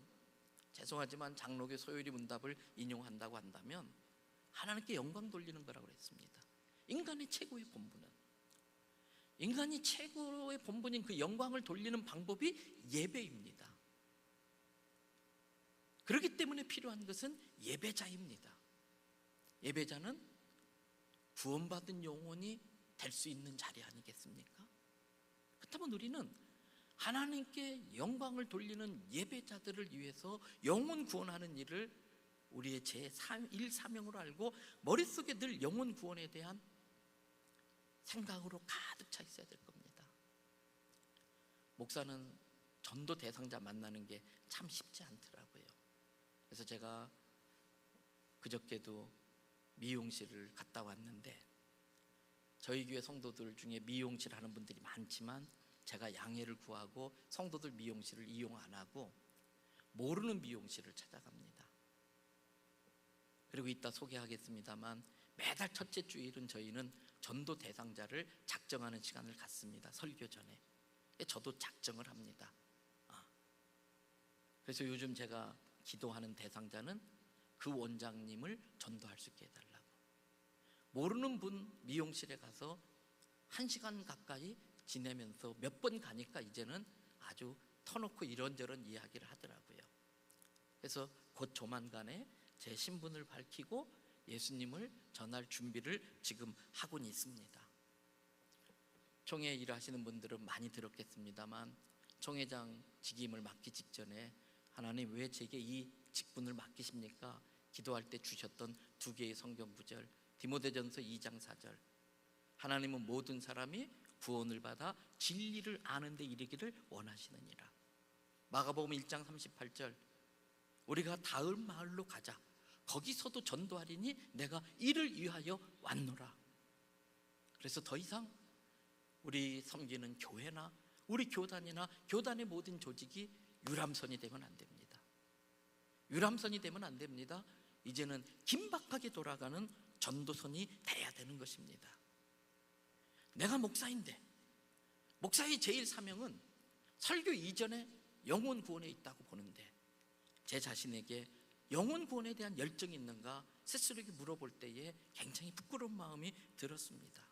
죄송하지만 장로교 소요리 문답을 인용한다고 한다면 하나님께 영광 돌리는 거라고 그랬습니다. 인간의 최고의 본분은, 인간이 최고의 본분인 그 영광을 돌리는 방법이 예배입니다. 그렇기 때문에 필요한 것은 예배자입니다. 예배자는 구원받은 영혼이 될 수 있는 자리 아니겠습니까? 그렇다면 우리는 하나님께 영광을 돌리는 예배자들을 위해서 영혼 구원하는 일을 우리의 제1 사명으로 알고 머릿속에 늘 영혼 구원에 대한 생각으로 가득 차 있어야 될 겁니다. 목사는 전도 대상자 만나는 게 참 쉽지 않더라고요. 그래서 제가 그저께도 미용실을 갔다 왔는데 저희 교회 성도들 중에 미용실 하는 분들이 많지만 제가 양해를 구하고 성도들 미용실을 이용 안 하고 모르는 미용실을 찾아갑니다. 그리고 이따 소개하겠습니다만 매달 첫째 주일은 저희는 전도 대상자를 작정하는 시간을 갖습니다. 설교 전에. 저도 작정을 합니다. 그래서 요즘 제가 기도하는 대상자는 그 원장님을 전도할 수 있게 해달라고. 모르는 분 미용실에 가서 1시간 가까이 지내면서 몇 번 가니까 이제는 아주 터놓고 이런저런 이야기를 하더라고요. 그래서 곧 조만간에 제 신분을 밝히고 예수님을 전할 준비를 지금 하고는 있습니다. 총회 일하시는 분들은 많이 들었겠습니다만 총회장 직임을 맡기 직전에 하나님 왜 제게 이 직분을 맡기십니까? 기도할 때 주셨던 2개의 성경 구절, 디모데전서 2장 4절. 하나님은 모든 사람이 구원을 받아 진리를 아는 데 이르기를 원하시느니라. 마가복음 1장 38절. 우리가 다음 마을로 가자. 거기서도 전도하리니 내가 이를 위하여 왔노라. 그래서 더 이상 우리 섬기는 교회나 우리 교단이나 교단의 모든 조직이 유람선이 되면 안 됩니다. 유람선이 되면 안 됩니다. 이제는 긴박하게 돌아가는 전도선이 돼야 되는 것입니다. 내가 목사인데 목사의 제일 사명은 설교 이전에 영혼 구원에 있다고 보는데 제 자신에게 영혼 구원에 대한 열정이 있는가 스스로에게 물어볼 때에 굉장히 부끄러운 마음이 들었습니다.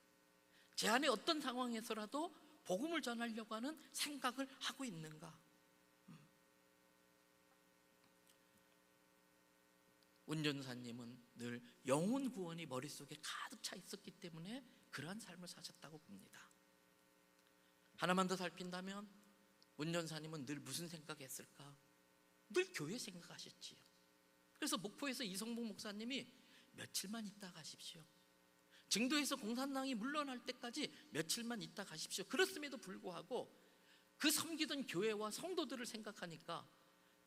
제 안에 어떤 상황에서라도 복음을 전하려고 하는 생각을 하고 있는가. 운전사님은 늘 영혼 구원이 머릿속에 가득 차 있었기 때문에 그러한 삶을 사셨다고 봅니다. 하나만 더 살핀다면 운전사님은 늘 무슨 생각했을까? 늘 교회 생각하셨지요. 그래서 목포에서 이성복 목사님이 며칠만 있다 가십시오. 증도에서 공산당이 물러날 때까지 며칠만 있다 가십시오. 그렇음에도 불구하고 그 섬기던 교회와 성도들을 생각하니까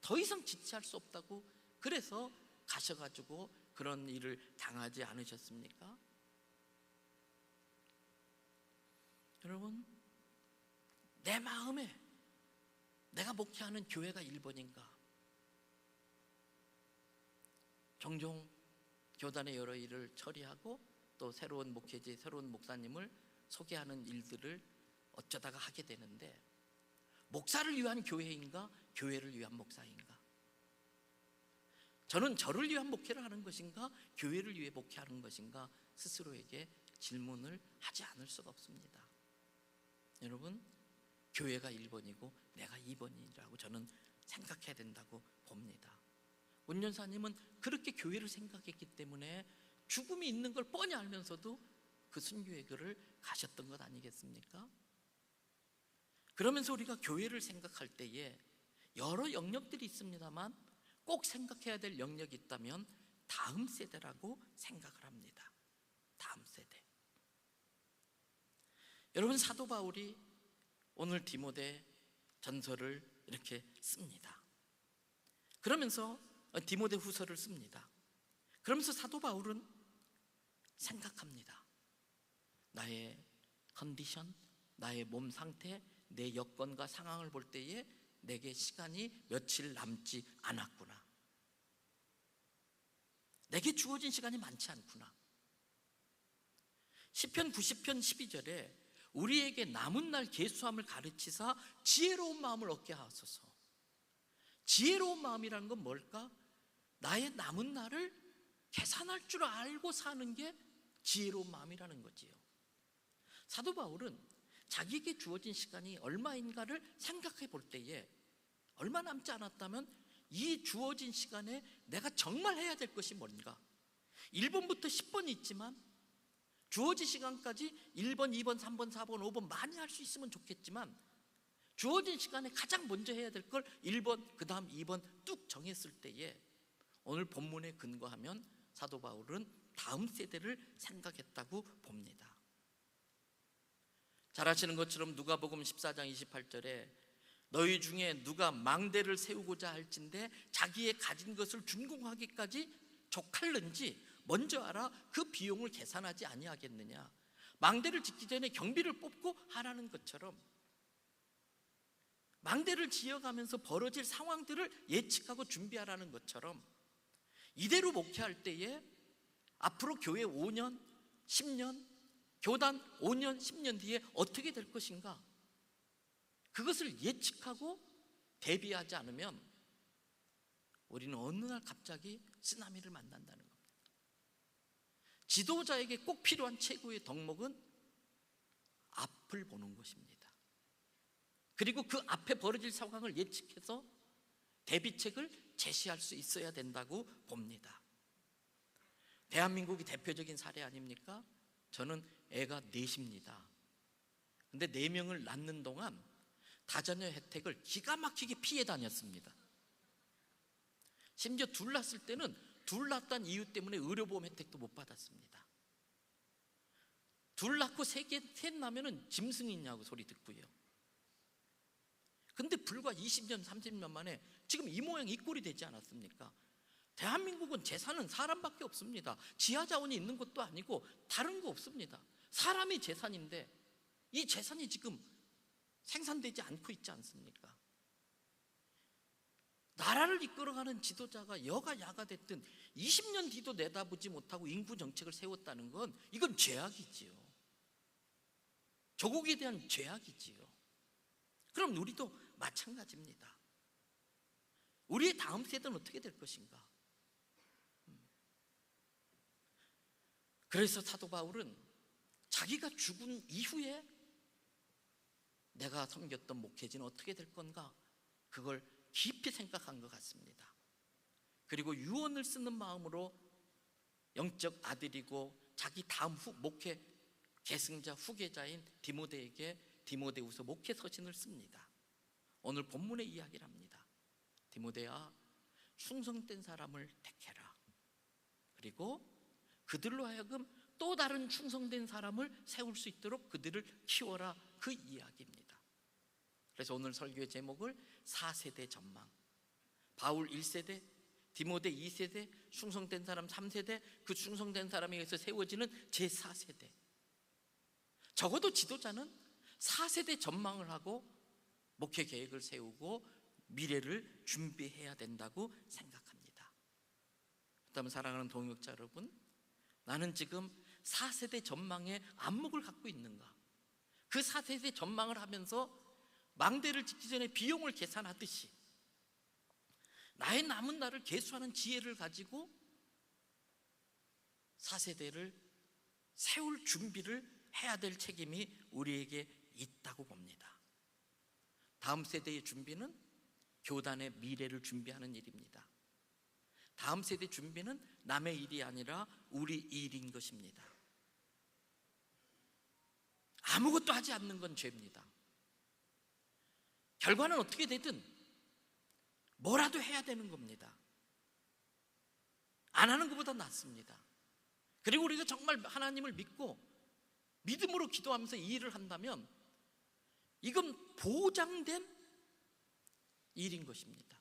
더 이상 지체할 수 없다고 그래서 가셔가지고 그런 일을 당하지 않으셨습니까? 여러분, 내 마음에 내가 목회하는 교회가 1번인가? 종종 교단의 여러 일을 처리하고 또 새로운 목회지, 새로운 목사님을 소개하는 일들을 어쩌다가 하게 되는데 목사를 위한 교회인가? 교회를 위한 목사인가? 저는 저를 위한 목회를 하는 것인가? 교회를 위해 목회하는 것인가? 스스로에게 질문을 하지 않을 수가 없습니다. 여러분, 교회가 1번이고 내가 2번이라고 저는 생각해야 된다고 봅니다. 운전사님은 그렇게 교회를 생각했기 때문에 죽음이 있는 걸 뻔히 알면서도 그 순교의 길을 가셨던 것 아니겠습니까? 그러면서 우리가 교회를 생각할 때에 여러 영역들이 있습니다만 꼭 생각해야 될 영역이 있다면 다음 세대라고 생각을 합니다. 다음 세대. 여러분, 사도 바울이 오늘 디모데 전서를 이렇게 씁니다. 그러면서 디모데 후서를 씁니다. 그러면서 사도 바울은 생각합니다. 나의 컨디션, 나의 몸 상태, 내 여건과 상황을 볼 때에 내게 시간이 며칠 남지 않았구나. 내게 주어진 시간이 많지 않구나. 시편 90편 12절에 우리에게 남은 날 계수함을 가르치사 지혜로운 마음을 얻게 하소서. 지혜로운 마음이라는 건 뭘까? 나의 남은 날을 계산할 줄 알고 사는 게 지혜로운 마음이라는 거지요. 사도 바울은 자기에게 주어진 시간이 얼마인가를 생각해 볼 때에 얼마 남지 않았다면 이 주어진 시간에 내가 정말 해야 될 것이 뭔가. 1번부터 10번이 있지만 주어진 시간까지 1번, 2번, 3번, 4번, 5번 많이 할 수 있으면 좋겠지만 주어진 시간에 가장 먼저 해야 될 걸 1번, 그 다음 2번 뚝 정했을 때에 오늘 본문에 근거하면 사도 바울은 다음 세대를 생각했다고 봅니다. 잘 아시는 것처럼 누가복음 14장 28절에 너희 중에 누가 망대를 세우고자 할진대 자기의 가진 것을 준공하기까지 족할는지 먼저 알아 그 비용을 계산하지 아니하겠느냐. 망대를 짓기 전에 경비를 뽑고 하라는 것처럼 망대를 지어가면서 벌어질 상황들을 예측하고 준비하라는 것처럼 이대로 목회할 때에 앞으로 교회 5년, 10년, 교단 5년, 10년 뒤에 어떻게 될 것인가, 그것을 예측하고 대비하지 않으면 우리는 어느 날 갑자기 쓰나미를 만난다는 겁니다. 지도자에게 꼭 필요한 최고의 덕목은 앞을 보는 것입니다. 그리고 그 앞에 벌어질 상황을 예측해서 대비책을 제시할 수 있어야 된다고 봅니다. 대한민국이 대표적인 사례 아닙니까? 저는 애가 넷입니다. 근데 4명을 낳는 동안 다자녀 혜택을 기가 막히게 피해 다녔습니다. 심지어 둘 낳았을 때는 둘 낳았다는 이유 때문에 의료보험 혜택도 못 받았습니다. 둘 낳고 셋 낳으면 짐승이냐고 소리 듣고요. 근데 불과 20년, 30년 만에 지금 이 모양 이 꼴이 되지 않았습니까? 대한민국은 재산은 사람밖에 없습니다. 지하자원이 있는 것도 아니고 다른 거 없습니다. 사람이 재산인데 이 재산이 지금 생산되지 않고 있지 않습니까? 나라를 이끌어가는 지도자가 여가 야가 됐든 20년 뒤도 내다보지 못하고 인구 정책을 세웠다는 건 이건 죄악이지요. 조국에 대한 죄악이지요. 그럼 우리도 마찬가지입니다. 우리의 다음 세대는 어떻게 될 것인가? 그래서 사도 바울은 자기가 죽은 이후에 내가 섬겼던 목회지는 어떻게 될 건가? 그걸 깊이 생각한 것 같습니다. 그리고 유언을 쓰는 마음으로 영적 아들이고 자기 다음 목회 계승자 후계자인 디모데에게 디모데후서 목회 서신을 씁니다. 오늘 본문의 이야기를 합니다. 디모데야, 충성된 사람을 택해라. 그리고 그들로 하여금 또 다른 충성된 사람을 세울 수 있도록 그들을 키워라. 그 이야기입니다. 그래서 오늘 설교의 제목을 4세대 전망, 바울 1세대, 디모데 2세대, 충성된 사람 3세대, 그 충성된 사람에 의해서 세워지는 제4세대. 적어도 지도자는 4세대 전망을 하고 목회 계획을 세우고 미래를 준비해야 된다고 생각합니다. 그렇다면 사랑하는 동역자 여러분, 나는 지금 4세대 전망의 안목을 갖고 있는가? 그 4세대 전망을 하면서 망대를 짓기 전에 비용을 계산하듯이 나의 남은 날을 계수하는 지혜를 가지고 4세대를 세울 준비를 해야 될 책임이 우리에게 있다고 봅니다. 다음 세대의 준비는 교단의 미래를 준비하는 일입니다. 다음 세대 준비는 남의 일이 아니라 우리 일인 것입니다. 아무것도 하지 않는 건 죄입니다. 결과는 어떻게 되든 뭐라도 해야 되는 겁니다. 안 하는 것보다 낫습니다. 그리고 우리가 정말 하나님을 믿고 믿음으로 기도하면서 이 일을 한다면 이건 보장된 일인 것입니다.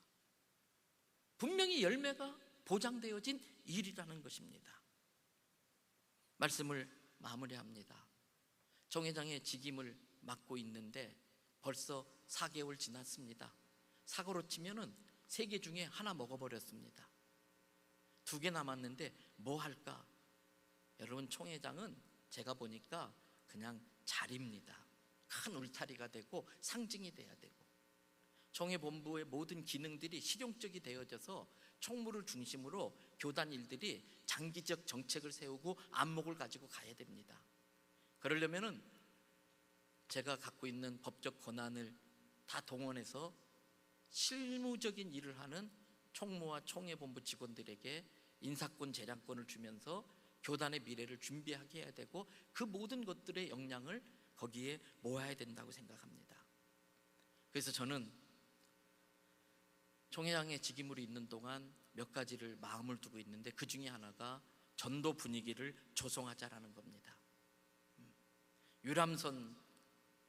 분명히 열매가 보장되어진 일이라는 것입니다. 말씀을 마무리합니다. 총회장의 직임을 맡고 있는데 벌써 4개월 지났습니다. 사고로 치면은 3개 중에 하나 먹어버렸습니다. 2개 남았는데 뭐 할까? 여러분, 총회장은 제가 보니까 그냥 자리입니다. 큰 울타리가 되고 상징이 돼야 되고, 총회본부의 모든 기능들이 실용적이 되어져서 총무를 중심으로 교단 일들이 장기적 정책을 세우고 안목을 가지고 가야 됩니다. 그러려면은 제가 갖고 있는 법적 권한을 다 동원해서 실무적인 일을 하는 총무와 총회본부 직원들에게 인사권, 재량권을 주면서 교단의 미래를 준비하게 해야 되고 그 모든 것들의 역량을 거기에 모아야 된다고 생각합니다. 그래서 저는 총회장의 직임으로 있는 동안 몇 가지를 마음을 두고 있는데 그 중에 하나가 전도 분위기를 조성하자라는 겁니다. 유람선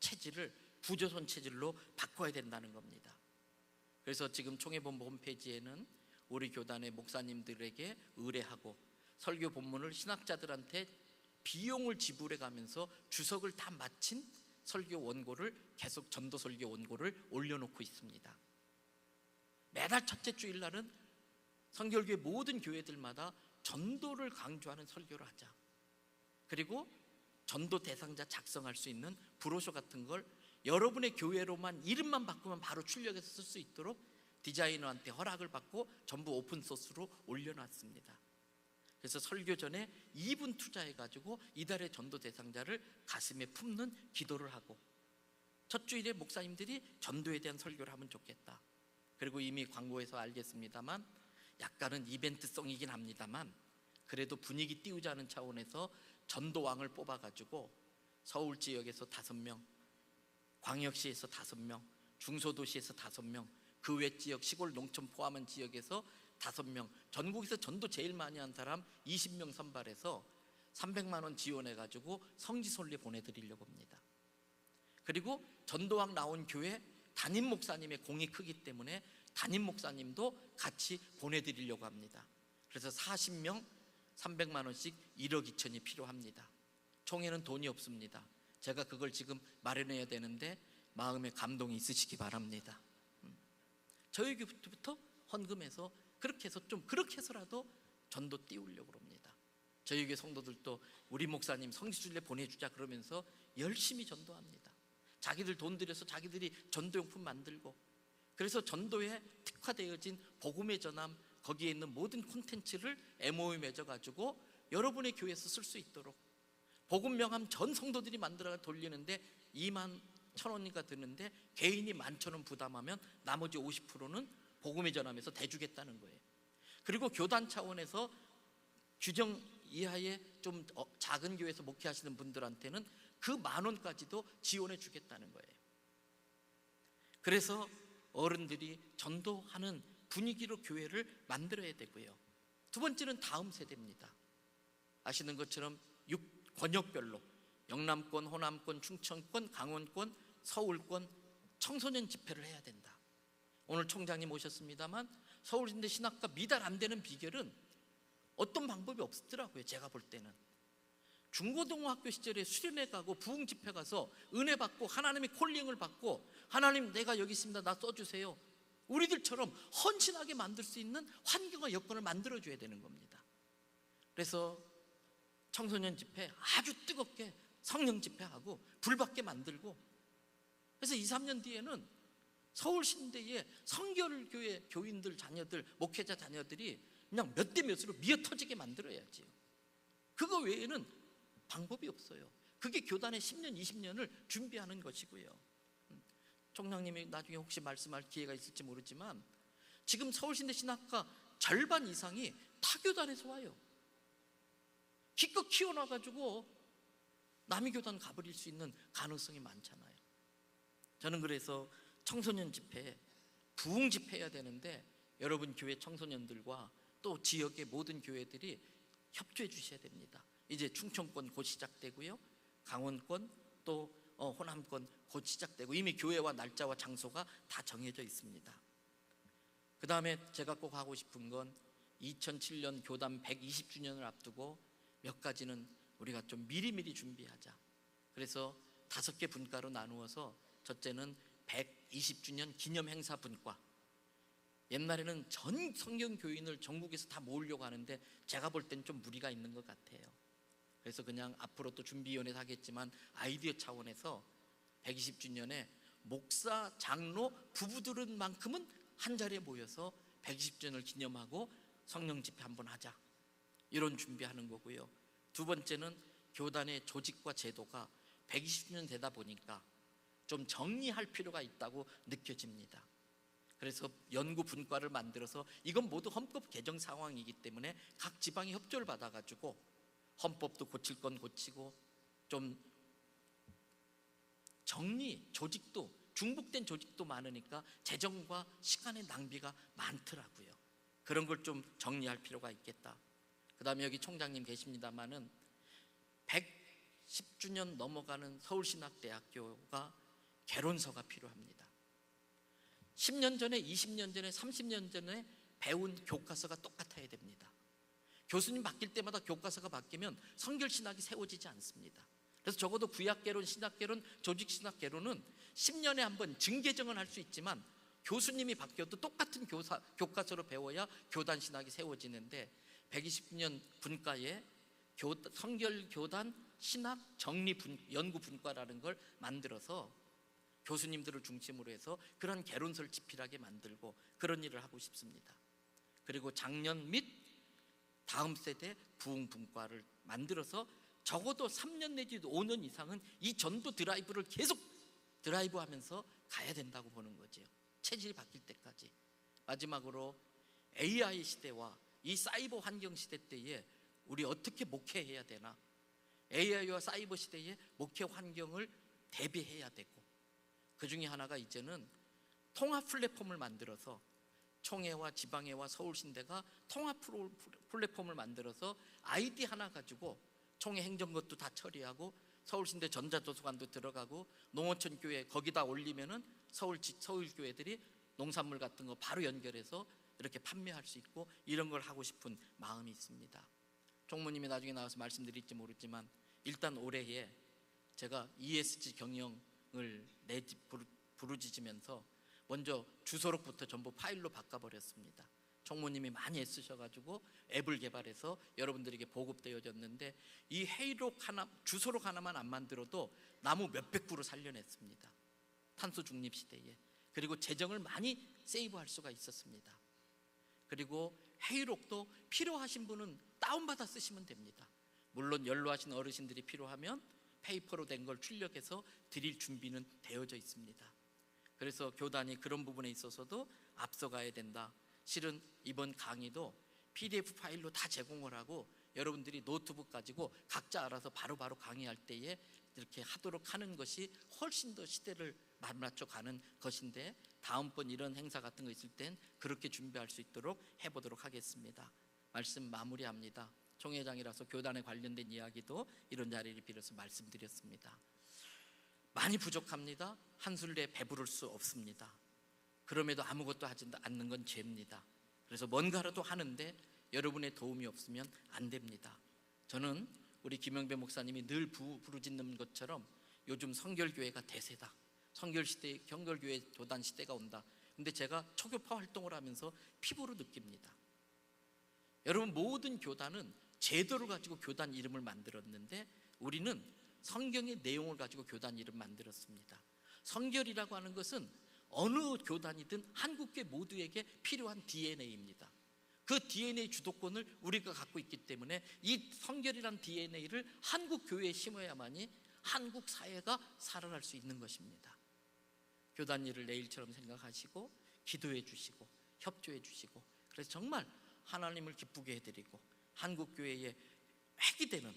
체질을 부조선 체질로 바꿔야 된다는 겁니다. 그래서 지금 총회본부 홈페이지에는 우리 교단의 목사님들에게 의뢰하고 설교 본문을 신학자들한테 비용을 지불해 가면서 주석을 다 마친 설교 원고를 계속 전도 설교 원고를 올려놓고 있습니다. 매달 첫째 주일날은 성결교회 모든 교회들마다 전도를 강조하는 설교를 하자. 그리고 전도 대상자 작성할 수 있는 브로셔 같은 걸 여러분의 교회로만 이름만 바꾸면 바로 출력해서 쓸 수 있도록 디자이너한테 허락을 받고 전부 오픈소스로 올려놨습니다. 그래서 설교 전에 2분 투자해가지고 이달의 전도 대상자를 가슴에 품는 기도를 하고 첫 주일에 목사님들이 전도에 대한 설교를 하면 좋겠다. 그리고 이미 광고에서 알겠습니다만 약간은 이벤트성이긴 합니다만 그래도 분위기 띄우자는 차원에서 전도왕을 뽑아가지고 서울 지역에서 5명, 광역시에서 5명, 중소도시에서 5명, 그 외 지역 시골 농촌 포함한 지역에서 5명, 전국에서 전도 제일 많이 한 사람 20명 선발해서 300만 원 지원해가지고 성지순례 보내드리려고 합니다. 그리고 전도왕 나온 교회 담임 목사님의 공이 크기 때문에 담임 목사님도 같이 보내드리려고 합니다. 그래서 40명 300만 원씩 1억 2천이 필요합니다. 총회는 돈이 없습니다. 제가 그걸 지금 마련해야 되는데 마음에 감동이 있으시기 바랍니다. 저희 교회부터 헌금해서 그렇게 해서 좀 그렇게 해서라도 전도 띄우려고 합니다. 저희 교회 성도들도 우리 목사님 성지순례 보내주자 그러면서 열심히 전도합니다. 자기들 돈 들여서 자기들이 전도용품 만들고 그래서 전도에 특화되어진 복음의 전함 거기에 있는 모든 콘텐츠를 MOU 맺어가지고 여러분의 교회에서 쓸 수 있도록 복음 명함 전 성도들이 만들어 돌리는데 2만 1,000원이가 드는데 개인이 11,000원 부담하면 나머지 50%는 복음의 전함에서 대주겠다는 거예요. 그리고 교단 차원에서 규정 이하의 좀 작은 교회에서 목회하시는 분들한테는 그 10,000원까지도 지원해 주겠다는 거예요. 그래서 어른들이 전도하는 분위기로 교회를 만들어야 되고요. 두 번째는 다음 세대입니다. 아시는 것처럼 권역별로 영남권, 호남권, 충청권, 강원권, 서울권 청소년 집회를 해야 된다. 오늘 총장님 오셨습니다만 서울인대 신학과 미달 안 되는 비결은 어떤 방법이 없더라고요. 제가 볼 때는 중고등학교 시절에 수련회 가고 부흥 집회 가서 은혜 받고 하나님의 콜링을 받고 하나님 내가 여기 있습니다. 나 써주세요. 우리들처럼 헌신하게 만들 수 있는 환경과 여건을 만들어줘야 되는 겁니다. 그래서 청소년 집회 아주 뜨겁게 성령 집회하고 불받게 만들고 그래서 2, 3년 뒤에는 서울신대의 성결교회 교인들 자녀들 목회자 자녀들이 그냥 몇 대 몇으로 미어터지게 만들어야지요. 그거 외에는 방법이 없어요. 그게 교단의 10년 20년을 준비하는 것이고요. 총장님이 나중에 혹시 말씀할 기회가 있을지 모르지만 지금 서울신대 신학과 절반 이상이 타교단에서 와요. 기껏 키워놔가지고 남의 교단 가버릴 수 있는 가능성이 많잖아요. 저는 그래서 청소년 집회, 부흥 집회 해야 되는데 여러분 교회 청소년들과 또 지역의 모든 교회들이 협조해 주셔야 됩니다. 이제 충청권 곧 시작되고요. 강원권 또 호남권 곧 시작되고 이미 교회와 날짜와 장소가 다 정해져 있습니다. 그 다음에 제가 꼭 하고 싶은 건 2007년 교단 120주년을 앞두고 몇 가지는 우리가 좀 미리미리 준비하자. 그래서 5개 분과로 나누어서 첫째는 120주년 기념 행사 분과. 옛날에는 전 성경교인을 전국에서 다 모으려고 하는데 제가 볼 땐 좀 무리가 있는 것 같아요. 그래서 그냥 앞으로 또 준비위원회에서 하겠지만 아이디어 차원에서 120주년에 목사, 장로, 부부들은 만큼은 한 자리에 모여서 120주년을 기념하고 성령 집회 한번 하자. 이런 준비하는 거고요. 두 번째는 교단의 조직과 제도가 120주년 되다 보니까 좀 정리할 필요가 있다고 느껴집니다. 그래서 연구 분과를 만들어서 이건 모두 헌법 개정 상황이기 때문에 각 지방이 협조를 받아가지고 헌법도 고칠 건 고치고 좀 정리, 조직도 중복된 조직도 많으니까 재정과 시간의 낭비가 많더라고요. 그런 걸 좀 정리할 필요가 있겠다. 그 다음에 여기 총장님 계십니다마는 110주년 넘어가는 서울신학대학교가 개론서가 필요합니다. 10년 전에, 20년 전에, 30년 전에 배운 교과서가 똑같아야 됩니다. 교수님 바뀔 때마다 교과서가 바뀌면 성결신학이 세워지지 않습니다. 그래서 적어도 구약개론, 신학개론, 조직신학개론은 10년에 한 번 증개정은 할 수 있지만 교수님이 바뀌어도 똑같은 교과서로 배워야 교단신학이 세워지는데 120년 분과에 성결교단 신학 정리 연구 분과라는 걸 만들어서 교수님들을 중심으로 해서 그런 개론서를 집필하게 만들고 그런 일을 하고 싶습니다. 그리고 작년 및 다음 세대 부흥 분과를 만들어서 적어도 3년 내지 5년 이상은 이 전도 드라이브를 계속 드라이브하면서 가야 된다고 보는 거죠. 체질이 바뀔 때까지. 마지막으로 AI 시대와 이 사이버 환경 시대 때에 우리 어떻게 목회해야 되나? AI와 사이버 시대의 목회 환경을 대비해야 되고, 그 중에 하나가 이제는 통합 플랫폼을 만들어서 총회와 지방회와 서울신대가 통합 플랫폼을 만들어서 아이디 하나 가지고 총회 행정것도 다 처리하고 서울신대 전자도서관도 들어가고 농어촌 교회 거기다 올리면은 서울교회들이 농산물 같은 거 바로 연결해서 이렇게 판매할 수 있고, 이런 걸 하고 싶은 마음이 있습니다. 총무님이 나중에 나와서 말씀드릴지 모르지만 일단 올해에 제가 ESG 경영을 부르짖으면서 먼저 주소록부터 전부 파일로 바꿔버렸습니다. 총무님이 많이 애쓰셔가지고 앱을 개발해서 여러분들에게 보급되어졌는데, 이 회의록 하나, 주소록 하나만 안 만들어도 나무 몇백 그루 살려냈습니다. 탄소 중립 시대에. 그리고 재정을 많이 세이브할 수가 있었습니다. 그리고 회의록도 필요하신 분은 다운받아 쓰시면 됩니다. 물론 연로하신 어르신들이 필요하면 페이퍼로 된 걸 출력해서 드릴 준비는 되어져 있습니다. 그래서 교단이 그런 부분에 있어서도 앞서가야 된다. 실은 이번 강의도 PDF 파일로 다 제공을 하고 여러분들이 노트북 가지고 각자 알아서 바로바로 강의할 때에 이렇게 하도록 하는 것이 훨씬 더 시대를 맞춰 가는 것인데, 다음번 이런 행사 같은 거 있을 땐 그렇게 준비할 수 있도록 해보도록 하겠습니다. 말씀 마무리합니다. 총회장이라서 교단에 관련된 이야기도 이런 자리를 빌어서 말씀드렸습니다. 많이 부족합니다. 한술에 배부를 수 없습니다. 그럼에도 아무것도 하지 않는 건 죄입니다. 그래서 뭔가라도 하는데 여러분의 도움이 없으면 안 됩니다. 저는 우리 김영배 목사님이 늘 부르짖는 것처럼 요즘 성결교회가 대세다. 성결시대, 경결교회 교단 시대가 온다. 근데 제가 초교파 활동을 하면서 피부로 느낍니다. 여러분, 모든 교단은 제도를 가지고 교단 이름을 만들었는데 우리는 성경의 내용을 가지고 교단 이름 만들었습니다. 성결이라고 하는 것은 어느 교단이든 한국교회 모두에게 필요한 DNA입니다. 그 DNA 주도권을 우리가 갖고 있기 때문에 이 성결이란 DNA를 한국교회에 심어야만이 한국 사회가 살아날 수 있는 것입니다. 교단 일을 내일처럼 생각하시고 기도해 주시고 협조해 주시고, 그래서 정말 하나님을 기쁘게 해드리고 한국교회의 핵이 되는,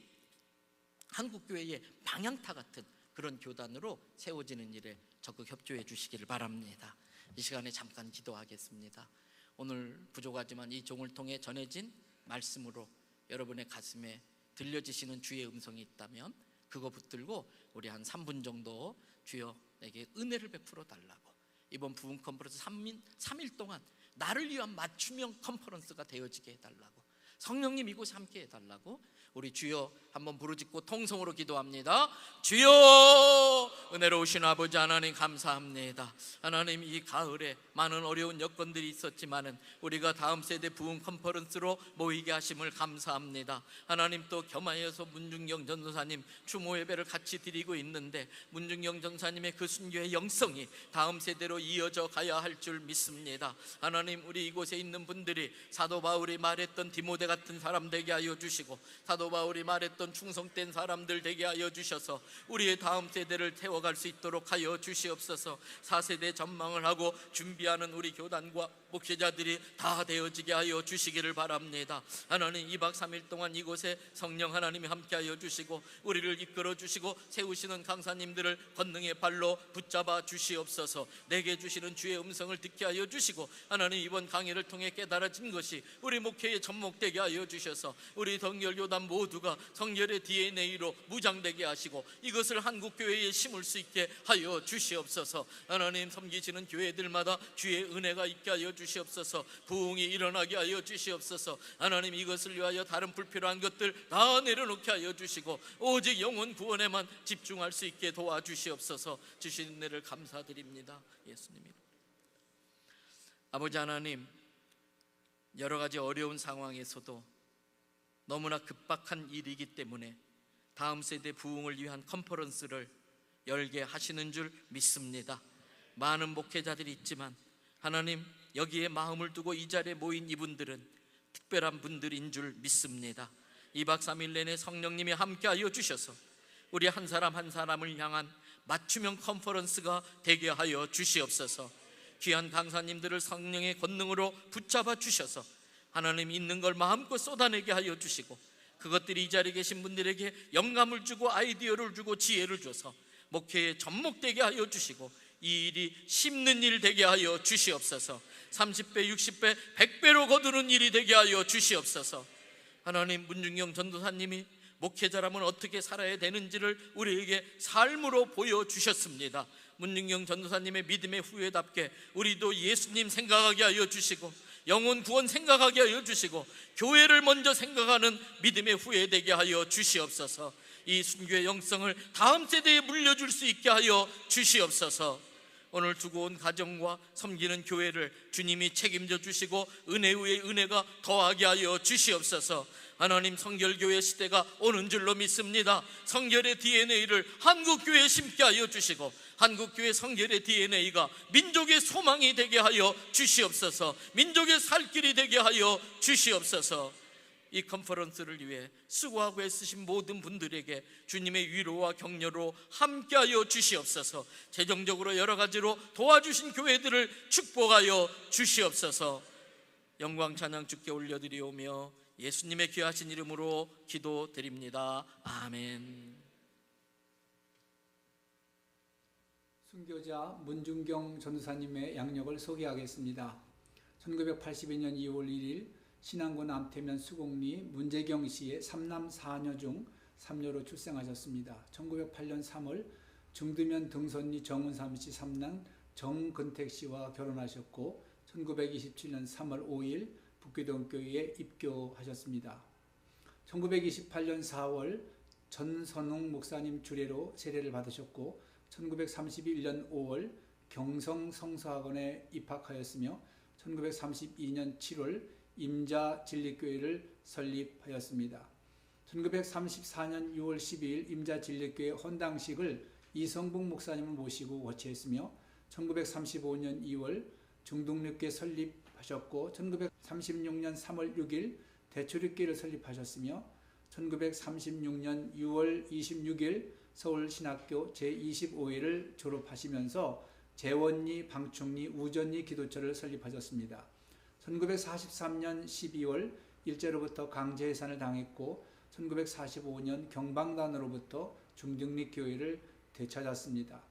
한국교회의 방향타 같은 그런 교단으로 세워지는 일에 적극 협조해 주시기를 바랍니다. 이 시간에 잠깐 기도하겠습니다. 오늘 부족하지만 이 종을 통해 전해진 말씀으로 여러분의 가슴에 들려지시는 주의 음성이 있다면 그거 붙들고 우리 한 3분 정도 주여 내게 은혜를 베풀어 달라고, 이번 부흥 컨퍼런스 3일 동안 나를 위한 맞춤형 컨퍼런스가 되어지게 해달라고, 성령님 이곳에 함께 해달라고 우리 주여 한번 부르짖고 통성으로 기도합니다. 주여, 은혜로우신 아버지 하나님 감사합니다. 하나님, 이 가을에 많은 어려운 여건들이 있었지만은 우리가 다음 세대 부흥 컨퍼런스로 모이게 하심을 감사합니다. 하나님, 또 겸하여서 문중경 전도사님 추모 예배를 같이 드리고 있는데 문중경 전도사님의 그 순교의 영성이 다음 세대로 이어져 가야 할 줄 믿습니다. 하나님, 우리 이곳에 있는 분들이 사도 바울이 말했던 디모데 같은 사람 되게 하여 주시고 사도 바울이 말했던 충성된 사람들 되게 하여 주셔서 우리의 다음 세대를 태워갈 수 있도록 하여 주시옵소서. 4세대 전망을 하고 준비하는 우리 교단과 목회자들이 다 되어지게 하여 주시기를 바랍니다. 하나님, 2박 3일 동안 이곳에 성령 하나님이 함께 하여 주시고 우리를 이끌어 주시고 세우시는 강사님들을 권능의 발로 붙잡아 주시옵소서. 내게 주시는 주의 음성을 듣게 하여 주시고 하나님, 이번 강의를 통해 깨달아진 것이 우리 목회에 접목되게 하여 주셔서 우리 동결교단 모두가 성결의 DNA로 무장되게 하시고 이것을 한국교회에 심을 수 있게 하여 주시옵소서. 하나님, 섬기시는 교회들마다 주의 은혜가 있게 하여 주시옵소서. 부흥이 일어나게 하여 주시옵소서. 하나님, 이것을 위하여 다른 불필요한 것들 다 내려놓게 하여 주시고 오직 영혼 구원에만 집중할 수 있게 도와주시옵소서. 주신 은혜를 감사드립니다. 예수님. 아버지 하나님, 여러 가지 어려운 상황에서도 너무나 급박한 일이기 때문에 다음 세대 부흥을 위한 컨퍼런스를 열게 하시는 줄 믿습니다. 많은 목회자들이 있지만 하나님, 여기에 마음을 두고 이 자리에 모인 이분들은 특별한 분들인 줄 믿습니다. 2박 3일 내내 성령님이 함께하여 주셔서 우리 한 사람 한 사람을 향한 맞춤형 컨퍼런스가 되게 하여 주시옵소서. 귀한 강사님들을 성령의 권능으로 붙잡아 주셔서 하나님 있는 걸 마음껏 쏟아내게 하여 주시고 그것들이 이 자리에 계신 분들에게 영감을 주고 아이디어를 주고 지혜를 줘서 목회에 접목되게 하여 주시고 이 일이 심는 일 되게 하여 주시옵소서. 30배, 60배, 100배로 거두는 일이 되게 하여 주시옵소서. 하나님, 문중경 전도사님이 목회자라면 어떻게 살아야 되는지를 우리에게 삶으로 보여주셨습니다. 문중경 전도사님의 믿음의 후예답게 우리도 예수님 생각하게 하여 주시고 영혼 구원 생각하게 하여 주시고 교회를 먼저 생각하는 믿음의 후예되게 하여 주시옵소서. 이 순교의 영성을 다음 세대에 물려줄 수 있게 하여 주시옵소서. 오늘 두고 온 가정과 섬기는 교회를 주님이 책임져 주시고 은혜 위에 은혜가 더하게 하여 주시옵소서. 하나님, 성결교회 시대가 오는 줄로 믿습니다. 성결의 DNA를 한국교회에 심게 하여 주시고 한국교회 성결의 DNA가 민족의 소망이 되게 하여 주시옵소서. 민족의 살 길이 되게 하여 주시옵소서. 이 컨퍼런스를 위해 수고하고 애쓰신 모든 분들에게 주님의 위로와 격려로 함께하여 주시옵소서. 재정적으로 여러 가지로 도와주신 교회들을 축복하여 주시옵소서. 영광 찬양 주께 올려드리오며 예수님의 귀하신 이름으로 기도드립니다. 아멘. 순교자 문중경 전도사님의 양력을 소개하겠습니다. 1982년 2월 1일 신안군 남태면 수곡리 문재경 씨의 3남 4녀 중 3녀로 출생하셨습니다. 1908년 3월 중두면 등선리 정은삼 씨 3남 정근택 씨와 결혼하셨고 1927년 3월 5일 북교동교회에 입교하셨습니다. 1928년 4월 전선웅 목사님 주례로 세례를 받으셨고 1931년 5월 경성성서학원에 입학하였으며 1932년 7월 임자진리교회를 설립하였습니다. 1934년 6월 12일 임자진리교회 헌당식을 이성북 목사님을 모시고 거치했으며 1935년 2월 중동육교 설립하셨고 1936년 3월 6일 대초립교회를 설립하셨으며 1936년 6월 26일 서울신학교 제25회를 졸업하시면서 재원리, 방충리, 우전리 기도처를 설립하셨습니다. 1943년 12월 일제로부터 강제해산을 당했고 1945년 경방단으로부터 중등립교회를 되찾았습니다.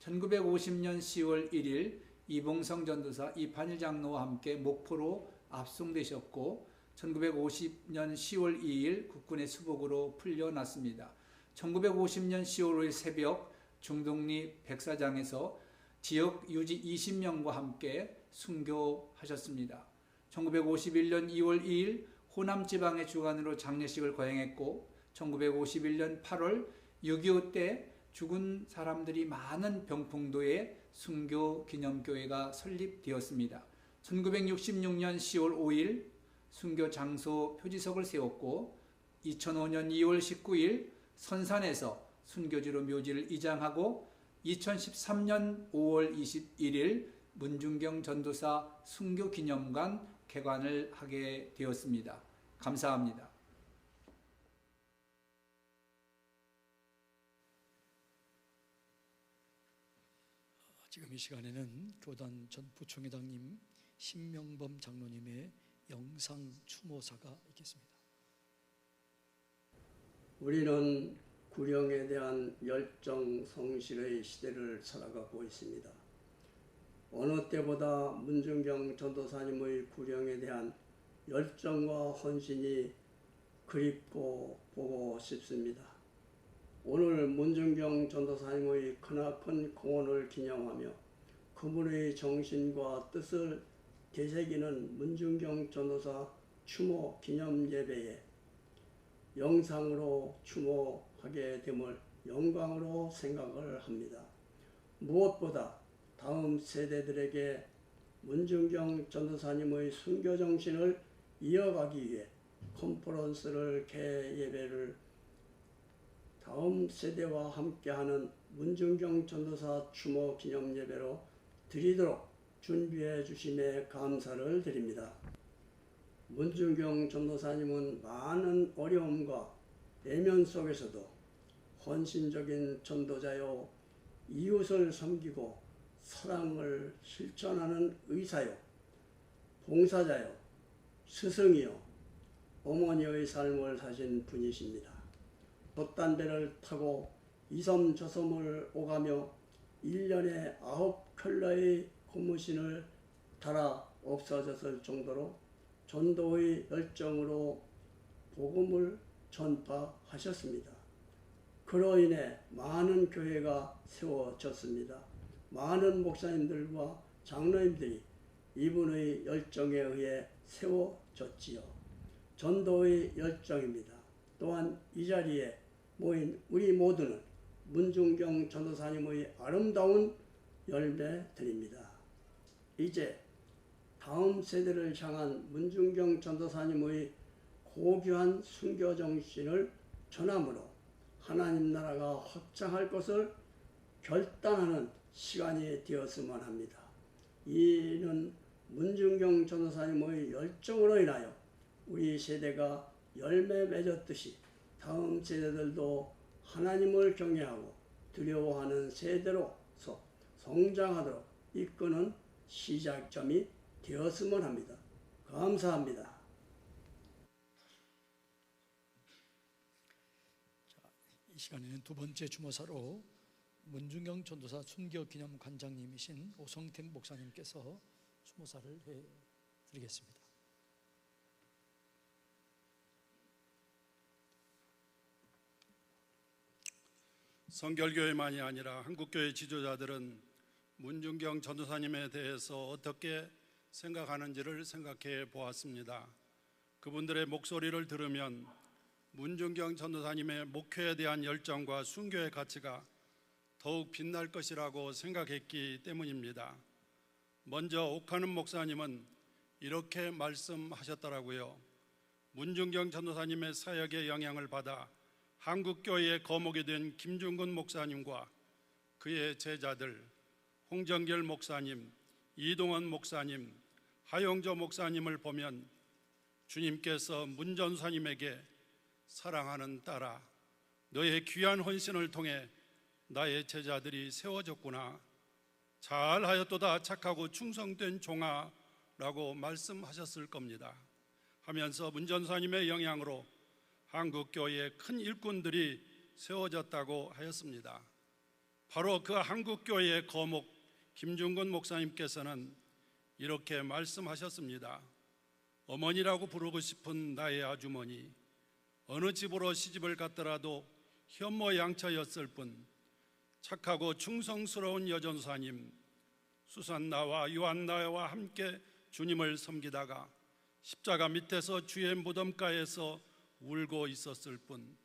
1950년 10월 1일 이봉성 전도사 이판일 장로와 함께 목포로 압송되셨고 1950년 10월 2일 국군의 수복으로 풀려났습니다. 1950년 10월 5일 새벽 중동리 백사장에서 지역 유지 20명과 함께 순교하셨습니다. 1951년 2월 2일 호남 지방의 주관으로 장례식을 거행했고 1951년 8월 6.25 때 죽은 사람들이 많은 병풍도에 순교 기념교회가 설립되었습니다. 1966년 10월 5일 순교 장소 표지석을 세웠고 2005년 2월 19일 선산에서 순교지로 묘지를 이장하고 2013년 5월 21일 문중경 전도사 순교기념관 개관을 하게 되었습니다. 감사합니다. 지금 이 시간에는 교단 전 부총회장님 신명범 장로님의 영상 추모사가 있겠습니다. 우리는 구령에 대한 열정 성실의 시대를 살아가고 있습니다. 어느 때보다 문중경 전도사님의 구령에 대한 열정과 헌신이 그립고 보고 싶습니다. 오늘 문준경 전도사님의 크나큰 공헌을 기념하며 그분의 정신과 뜻을 되새기는 문준경 전도사 추모 기념 예배에 영상으로 추모하게 됨을 영광으로 생각을 합니다. 무엇보다 다음 세대들에게 문준경 전도사님의 순교 정신을 이어가기 위해 컨퍼런스를 개예배를 다음 세대와 함께하는 문준경 전도사 추모 기념 예배로 드리도록 준비해 주심에 감사를 드립니다. 문준경 전도사님은 많은 어려움과 내면 속에서도 헌신적인 전도자요, 이웃을 섬기고 사랑을 실천하는 의사요, 봉사자요, 스승이요, 어머니의 삶을 사신 분이십니다. 돛담배를 타고 이섬 저섬을 오가며 1년에 9켤레의 고무신을 달아 없어졌을 정도로 전도의 열정으로 복음을 전파하셨습니다. 그로 인해 많은 교회가 세워졌습니다. 많은 목사님들과 장로님들이 이분의 열정에 의해 세워졌지요. 전도의 열정입니다. 또한 이 자리에 모인 우리 모두는 문준경 전도사님의 아름다운 열매들입니다. 이제 다음 세대를 향한 문준경 전도사님의 고귀한 순교 정신을 전함으로 하나님 나라가 확장할 것을 결단하는 시간이 되었으면 합니다. 이는 문준경 전도사님의 열정으로 인하여 우리 세대가 열매 맺었듯이 다음 세대들도 하나님을 경외하고 두려워하는 세대로서 성장하도록 이끄는 시작점이 되었으면 합니다. 감사합니다. 이 시간에는 두 번째 추모사로 문준경 전도사 순교 기념 관장님이신 오성택 목사님께서 추모사를 해 드리겠습니다. 성결교회만이 아니라 한국교회 지도자들은 문준경 전도사님에 대해서 어떻게 생각하는지를 생각해 보았습니다. 그분들의 목소리를 들으면 문준경 전도사님의 목회에 대한 열정과 순교의 가치가 더욱 빛날 것이라고 생각했기 때문입니다. 먼저 옥하는 목사님은 이렇게 말씀하셨더라고요. 문준경 전도사님의 사역의 영향을 받아 한국교회의 거목이 된 김중근 목사님과 그의 제자들 홍정결 목사님, 이동원 목사님, 하용조 목사님을 보면 주님께서 문 전도사님에게 사랑하는 딸아, 너의 귀한 헌신을 통해 나의 제자들이 세워졌구나. 잘하였도다 착하고 충성된 종아 라고 말씀하셨을 겁니다. 하면서 문 전도사님의 영향으로 한국교회의 큰 일꾼들이 세워졌다고 하였습니다. 바로 그 한국교회의 거목 김중근 목사님께서는 이렇게 말씀하셨습니다. 어머니라고 부르고 싶은 나의 아주머니, 어느 집으로 시집을 갔더라도 현모양처였을 뿐 착하고 충성스러운 여전사님, 수산나와 요한나와 함께 주님을 섬기다가 십자가 밑에서 주의 무덤가에서 울고 있었을 뿐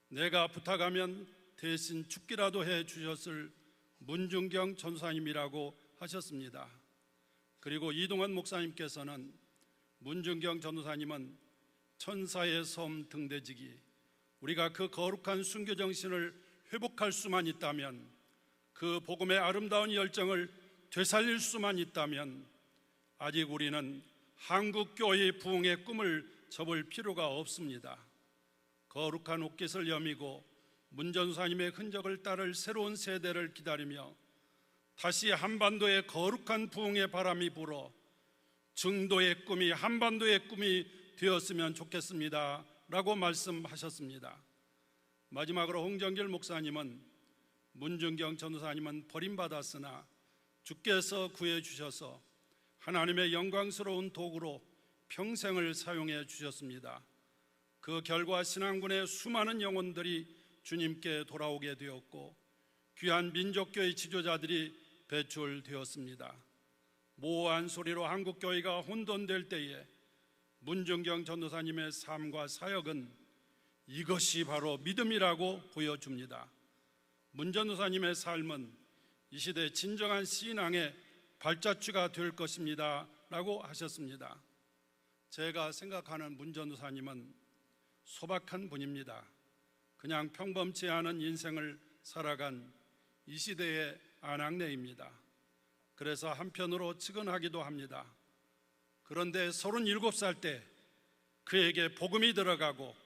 내가 부탁하면 대신 죽기라도 해 주셨을 문준경 전도사님이라고 하셨습니다. 그리고 이동원 목사님께서는 문준경 전도사님은 천사의 섬 등대지기, 우리가 그 거룩한 순교 정신을 회복할 수만 있다면, 그 복음의 아름다운 열정을 되살릴 수만 있다면 아직 우리는 한국교회의 부흥의 꿈을 접을 필요가 없습니다. 거룩한 옷깃을 여미고 문 전도사님의 흔적을 따를 새로운 세대를 기다리며 다시 한반도의 거룩한 부흥의 바람이 불어 증도의 꿈이 한반도의 꿈이 되었으면 좋겠습니다 라고 말씀하셨습니다. 마지막으로 홍정길 목사님은 문준경 전도사님은 버림받았으나 주께서 구해주셔서 하나님의 영광스러운 도구로 평생을 사용해 주셨습니다. 그 결과 신앙군의 수많은 영혼들이 주님께 돌아오게 되었고 귀한 민족교회 지도자들이 배출되었습니다. 모호한 소리로 한국교회가 혼돈될 때에 문중경 전도사님의 삶과 사역은 이것이 바로 믿음이라고 보여줍니다. 문 전도사님의 삶은 이 시대 진정한 신앙의 발자취가 될 것입니다 라고 하셨습니다. 제가 생각하는 문 전도사님은 소박한 분입니다. 그냥 평범치 않은 인생을 살아간 이 시대의 아낙네입니다. 그래서 한편으로 측은하기도 합니다. 그런데 37살 때 그에게 복음이 들어가고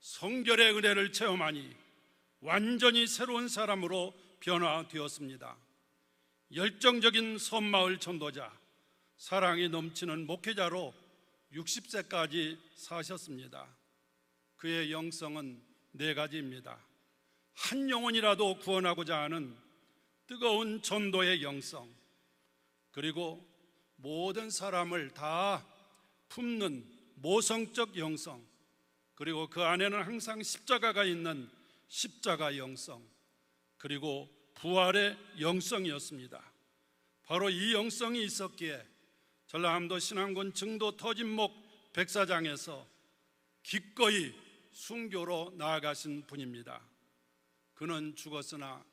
성결의 은혜를 체험하니 완전히 새로운 사람으로 변화되었습니다. 열정적인 섬마을 전도자, 사랑이 넘치는 목회자로 60세까지 사셨습니다. 그의 영성은 4가지입니다. 한 영혼이라도 구원하고자 하는 뜨거운 전도의 영성, 그리고 모든 사람을 다 품는 모성적 영성, 그리고 그 안에는 항상 십자가가 있는 십자가 영성, 그리고 부활의 영성이었습니다. 바로 이 영성이 있었기에 전라남도 신안군 증도 터진목 백사장에서 기꺼이 순교로 나아가신 분입니다. 그는 죽었으나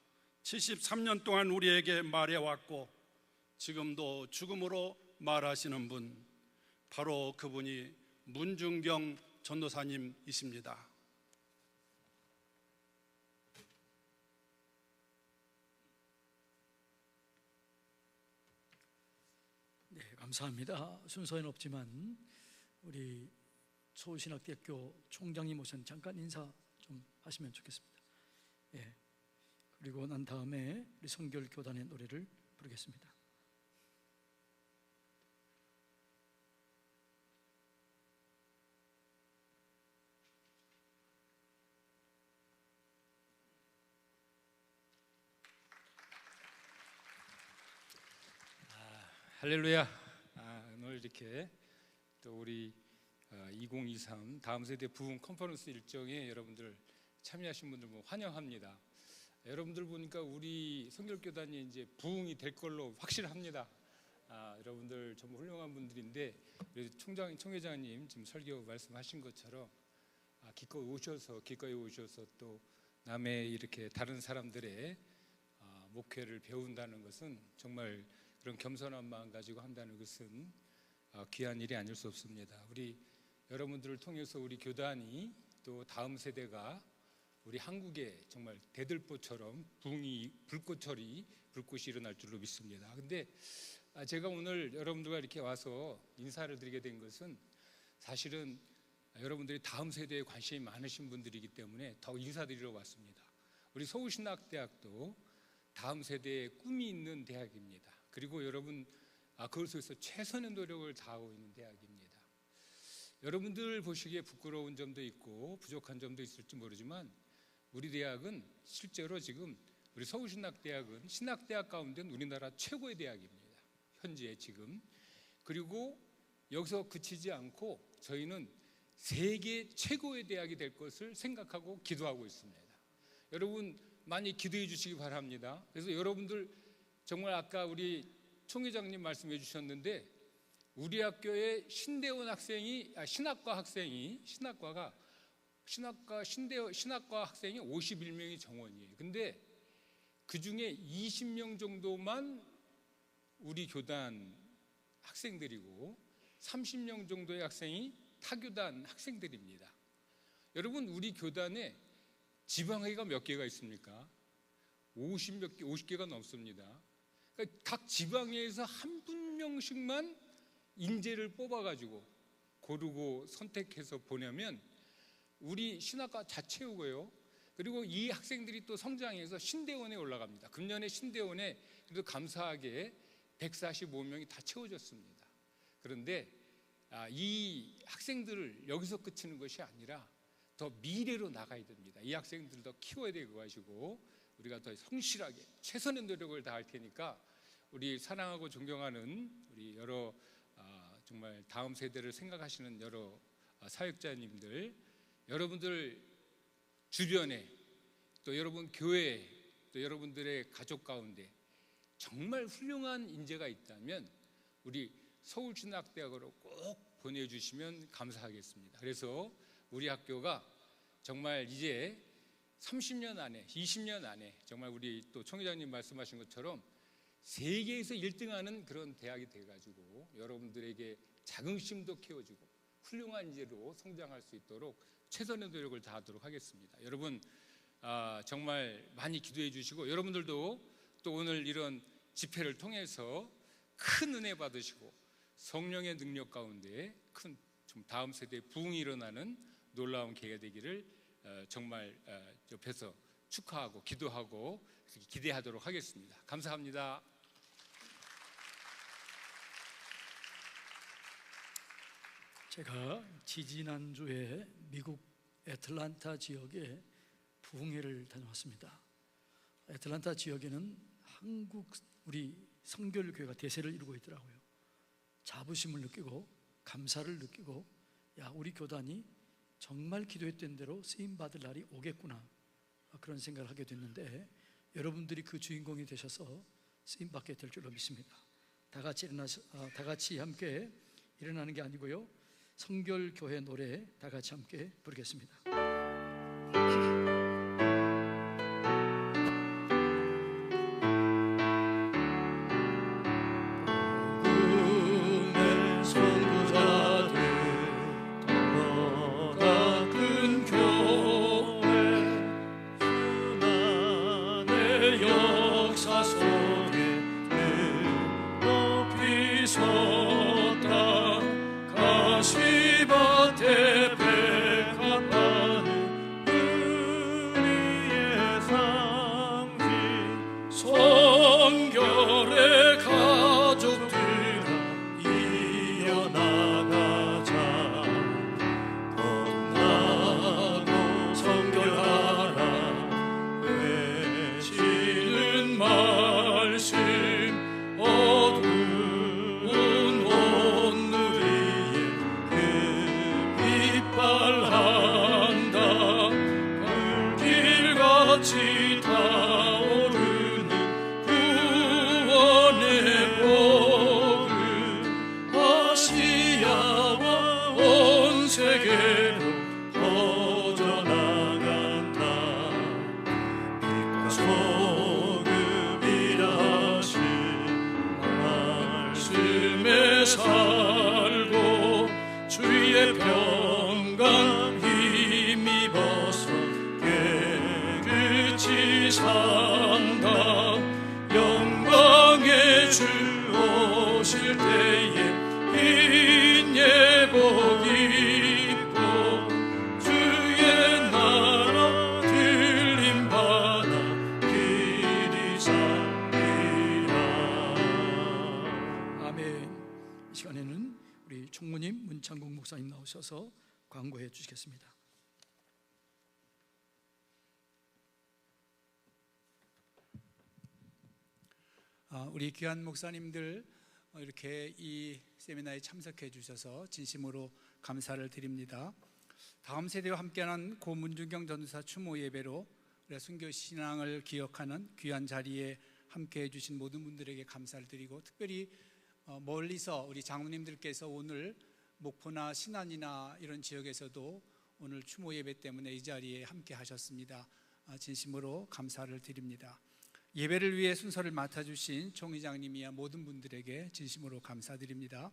73년 동안 우리에게 말해왔고 지금도 죽음으로 말하시는 분, 바로 그분이 문중경 전도사님이십니다. 네, 감사합니다. 순서는 없지만 우리 서울신학대학교 총장님 오신 잠깐 인사 좀 하시면 좋겠습니다. 예. 그리고 난 다음에 우리 성결교단의 노래를 부르겠습니다. 할렐루야. 오늘 이렇게 또 우리 2023 다음 세대 부흥 컨퍼런스 일정에 여러분들 참여하신 분들 환영합니다. 여러분들 보니까 우리 성결교단이 이제 부흥이 될 걸로 확실합니다. 여러분들 정말 훌륭한 분들인데 우리 총회장님 지금 설교 말씀하신 것처럼 기꺼이 오셔서 또 남의 이렇게 다른 사람들의 목회를 배운다는 것은 정말 그런 겸손한 마음 가지고 한다는 것은 귀한 일이 아닐 수 없습니다. 우리 여러분들을 통해서 우리 교단이 또 다음 세대가 우리 한국에 정말 대들보처럼 불꽃이 일어날 줄로 믿습니다. 근데 제가 오늘 여러분들과 이렇게 와서 인사를 드리게 된 것은 사실은 여러분들이 다음 세대에 관심이 많으신 분들이기 때문에 더 인사드리러 왔습니다. 우리 서울신학대학도 다음 세대에 꿈이 있는 대학입니다. 그리고 여러분 그걸 위해서 최선의 노력을 다하고 있는 대학입니다. 여러분들 보시기에 부끄러운 점도 있고 부족한 점도 있을지 모르지만 우리 대학은 실제로 지금 우리 서울신학대학은 신학대학 가운데는 우리나라 최고의 대학입니다. 현재 지금. 그리고 여기서 그치지 않고 저희는 세계 최고의 대학이 될 것을 생각하고 기도하고 있습니다. 여러분 많이 기도해 주시기 바랍니다. 그래서 여러분들 정말 아까 우리 총회장님 말씀해 주셨는데 우리 학교에 신대원 학생이 신학과 학생이 51명이 정원이에요. 근데 그 중에 20명 정도만 우리 교단 학생들이고 30명 정도의 학생이 타교단 학생들입니다. 여러분 우리 교단에 지방회가 몇 개가 있습니까? 50개가 넘습니다. 그러니까 각 지방회에서 한 명씩만 인재를 뽑아가지고 고르고 선택해서 보내면 우리 신학과 다 채우고요. 그리고 이 학생들이 또 성장해서 신대원에 올라갑니다. 금년에 신대원에 그래도 감사하게 145명이 다 채워졌습니다. 그런데 이 학생들을 여기서 그치는 것이 아니라 더 미래로 나가야 됩니다. 이 학생들을 더 키워야 되고 가지고 우리가 더 성실하게 최선의 노력을 다할 테니까 우리 사랑하고 존경하는 우리 여러 정말 다음 세대를 생각하시는 여러 사역자님들 여러분들 주변에 또 여러분 교회에 또 여러분들의 가족 가운데 정말 훌륭한 인재가 있다면 우리 서울진학대학으로 꼭 보내주시면 감사하겠습니다. 그래서 우리 학교가 정말 이제 30년 안에 20년 안에 정말 우리 또 총회장님 말씀하신 것처럼 세계에서 1등하는 그런 대학이 돼가지고 여러분들에게 자긍심도 키워주고 훌륭한 인재로 성장할 수 있도록 최선의 노력을 다하도록 하겠습니다. 여러분 정말 많이 기도해 주시고 여러분들도 또 오늘 이런 집회를 통해서 큰 은혜 받으시고 성령의 능력 가운데 큰 좀 다음 세대의 부흥이 일어나는 놀라운 계기가 되기를 정말 옆에서 축하하고 기도하고 기대하도록 하겠습니다. 감사합니다. 제가 지지난주에 미국 애틀란타 지역에 부흥회를 다녀왔습니다. 애틀란타 지역에는 한국 우리 성결교회가 대세를 이루고 있더라고요. 자부심을 느끼고 감사를 느끼고 야 우리 교단이 정말 기도했던 대로 쓰임받을 날이 오겠구나 그런 생각을 하게 됐는데 여러분들이 그 주인공이 되셔서 쓰임받게 될 줄로 믿습니다. 다 같이 함께 일어나는 게 아니고요 성결교회 노래 다 같이 함께 부르겠습니다. 목사님 나오셔서 광고해 주시겠습니다. 우리 귀한 목사님들 이렇게 이 세미나에 참석해 주셔서 진심으로 감사를 드립니다. 다음 세대와 함께하는 고 문준경 전도사 추모 예배로 우리 순교 신앙을 기억하는 귀한 자리에 함께해 주신 모든 분들에게 감사를 드리고 특별히 멀리서 우리 장로님들께서 오늘 목포나 신안이나 이런 지역에서도 오늘 추모 예배 때문에 이 자리에 함께 하셨습니다. 진심으로 감사를 드립니다. 예배를 위해 순서를 맡아주신 총회장님이야 모든 분들에게 진심으로 감사드립니다.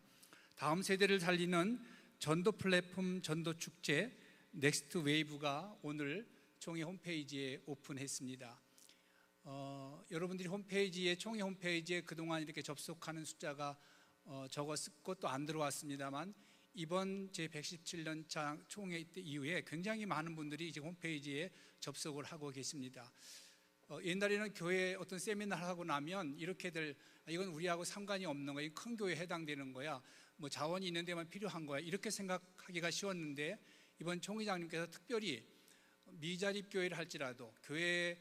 다음 세대를 살리는 전도 플랫폼 전도 축제 넥스트 웨이브가 오늘 총회 홈페이지에 오픈했습니다. 여러분들이 총회 홈페이지에 그동안 이렇게 접속하는 숫자가 적었고 또 안 들어왔습니다만 이번 제117년 총회 이후에 굉장히 많은 분들이 이제 홈페이지에 접속을 하고 계십니다. 옛날에는 교회 어떤 세미나를 하고 나면 이렇게들 이건 우리하고 상관이 없는 거야, 큰 교회에 해당되는 거야, 뭐 자원이 있는 데만 필요한 거야 이렇게 생각하기가 쉬웠는데 이번 총회장님께서 특별히 미자립 교회를 할지라도 교회에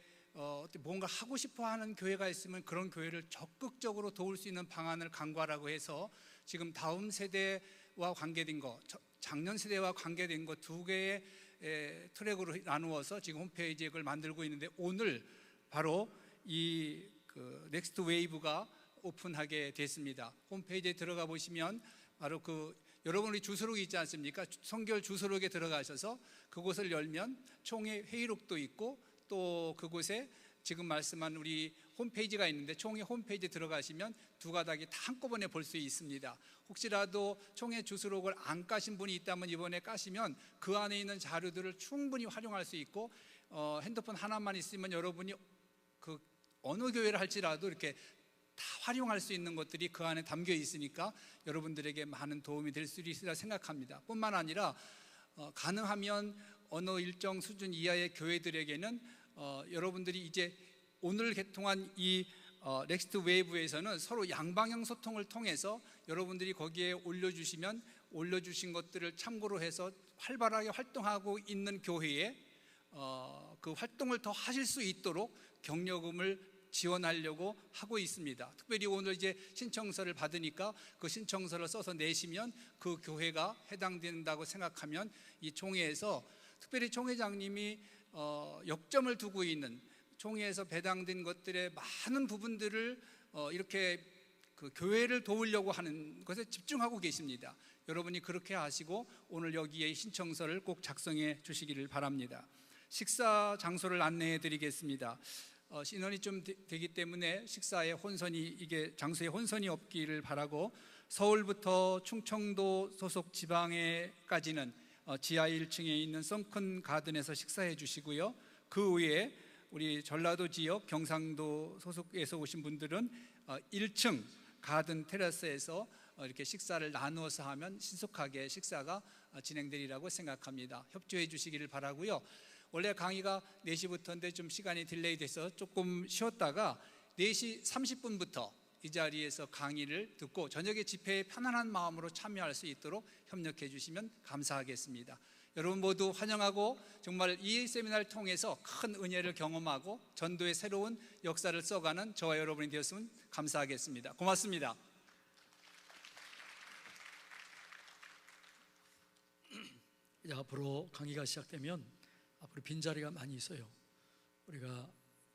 뭔가 하고 싶어하는 교회가 있으면 그런 교회를 적극적으로 도울 수 있는 방안을 강구하라고 해서 지금 다음 세대와 관계된 거, 작년 세대와 관계된 거 두 개의 트랙으로 나누어서 지금 홈페이지에 그걸 만들고 있는데, 오늘 바로 이 넥스트 웨이브가 오픈하게 됐습니다. 홈페이지에 들어가 보시면 바로 여러분이 주소록이 있지 않습니까? 성결 주소록에 들어가셔서 그곳을 열면 총회 회의록도 있고, 또 그곳에 지금 말씀한 우리 홈페이지가 있는데, 총회 홈페이지에 들어가시면 두 가닥이 다 한꺼번에 볼 수 있습니다. 혹시라도 총회 주소록을 안 까신 분이 있다면 이번에 까시면 그 안에 있는 자료들을 충분히 활용할 수 있고, 핸드폰 하나만 있으면 여러분이 어느 교회를 할지라도 이렇게 다 활용할 수 있는 것들이 그 안에 담겨 있으니까 여러분들에게 많은 도움이 될 수 있으리라 생각합니다. 뿐만 아니라 가능하면 어느 일정 수준 이하의 교회들에게는 여러분들이 이제 오늘 개통한 이 넥스트 웨이브에서는 서로 양방향 소통을 통해서 여러분들이 거기에 올려주시면 올려주신 것들을 참고로 해서 활발하게 활동하고 있는 교회에 그 활동을 더 하실 수 있도록 경력금을 지원하려고 하고 있습니다. 특별히 오늘 이제 신청서를 받으니까 그 신청서를 써서 내시면 그 교회가 해당된다고 생각하면 이 총회에서, 특별히 총회장님이 역점을 두고 있는 총회에서 배당된 것들의 많은 부분들을 이렇게 교회를 도우려고 하는 것에 집중하고 계십니다. 여러분이 그렇게 하시고 오늘 여기에 신청서를 꼭 작성해 주시기를 바랍니다. 식사 장소를 안내해 드리겠습니다. 인원이 좀 되기 때문에 식사에 이게 장소에 혼선이 없기를 바라고, 서울부터 충청도 소속 지방에까지는 지하 1층에 있는 썬큰 가든에서 식사해 주시고요. 그 외에 우리 전라도 지역 경상도 소속에서 오신 분들은 1층 가든 테라스에서 이렇게 식사를 나누어서 하면 신속하게 식사가 진행되리라고 생각합니다. 협조해 주시기를 바라고요. 원래 강의가 4시부터인데 좀 시간이 딜레이 돼서 조금 쉬었다가 4시 30분부터 이 자리에서 강의를 듣고 저녁에 집회에 편안한 마음으로 참여할 수 있도록 협력해 주시면 감사하겠습니다. 여러분 모두 환영하고, 정말 이 세미나를 통해서 큰 은혜를 경험하고 전도의 새로운 역사를 써가는 저와 여러분이 되었으면 감사하겠습니다. 고맙습니다. 이제 앞으로 강의가 시작되면 앞으로 빈자리가 많이 있어요. 우리가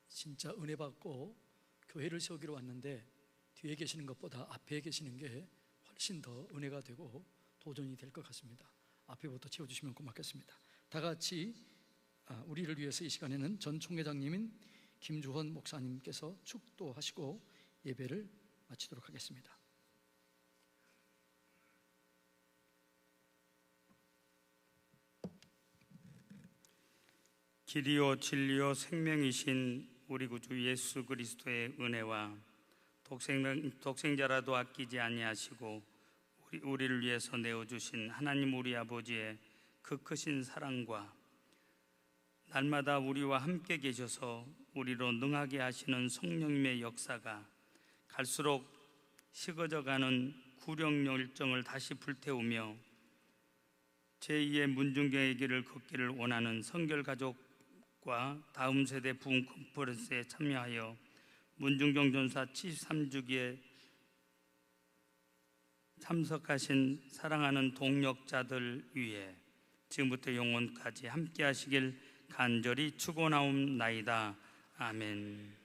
진짜 은혜 받고 교회를 세우기로 왔는데 뒤에 계시는 것보다 앞에 계시는 게 훨씬 더 은혜가 되고 도전이 될 것 같습니다. 앞에부터 채워주시면 고맙겠습니다. 다 같이 우리를 위해서 이 시간에는 전 총회장님인 김주헌 목사님께서 축도하시고 예배를 마치도록 하겠습니다. 길이요 진리요 생명이신 우리 구주 예수 그리스도의 은혜와 독생자라도 아끼지 아니하시고 우리를 위해서 내어주신 하나님 우리 아버지의 그 크신 사랑과 날마다 우리와 함께 계셔서 우리로 능하게 하시는 성령님의 역사가 갈수록 식어져가는 구령 열정을 다시 불태우며 제2의 문중경의 길을 걷기를 원하는 성결가족과 다음 세대 부흥 컨퍼런스에 참여하여 문중경 전사 73주기에 참석하신 사랑하는 동역자들 위해 지금부터 영원까지 함께 하시길 간절히 축원하옵나이다. 아멘.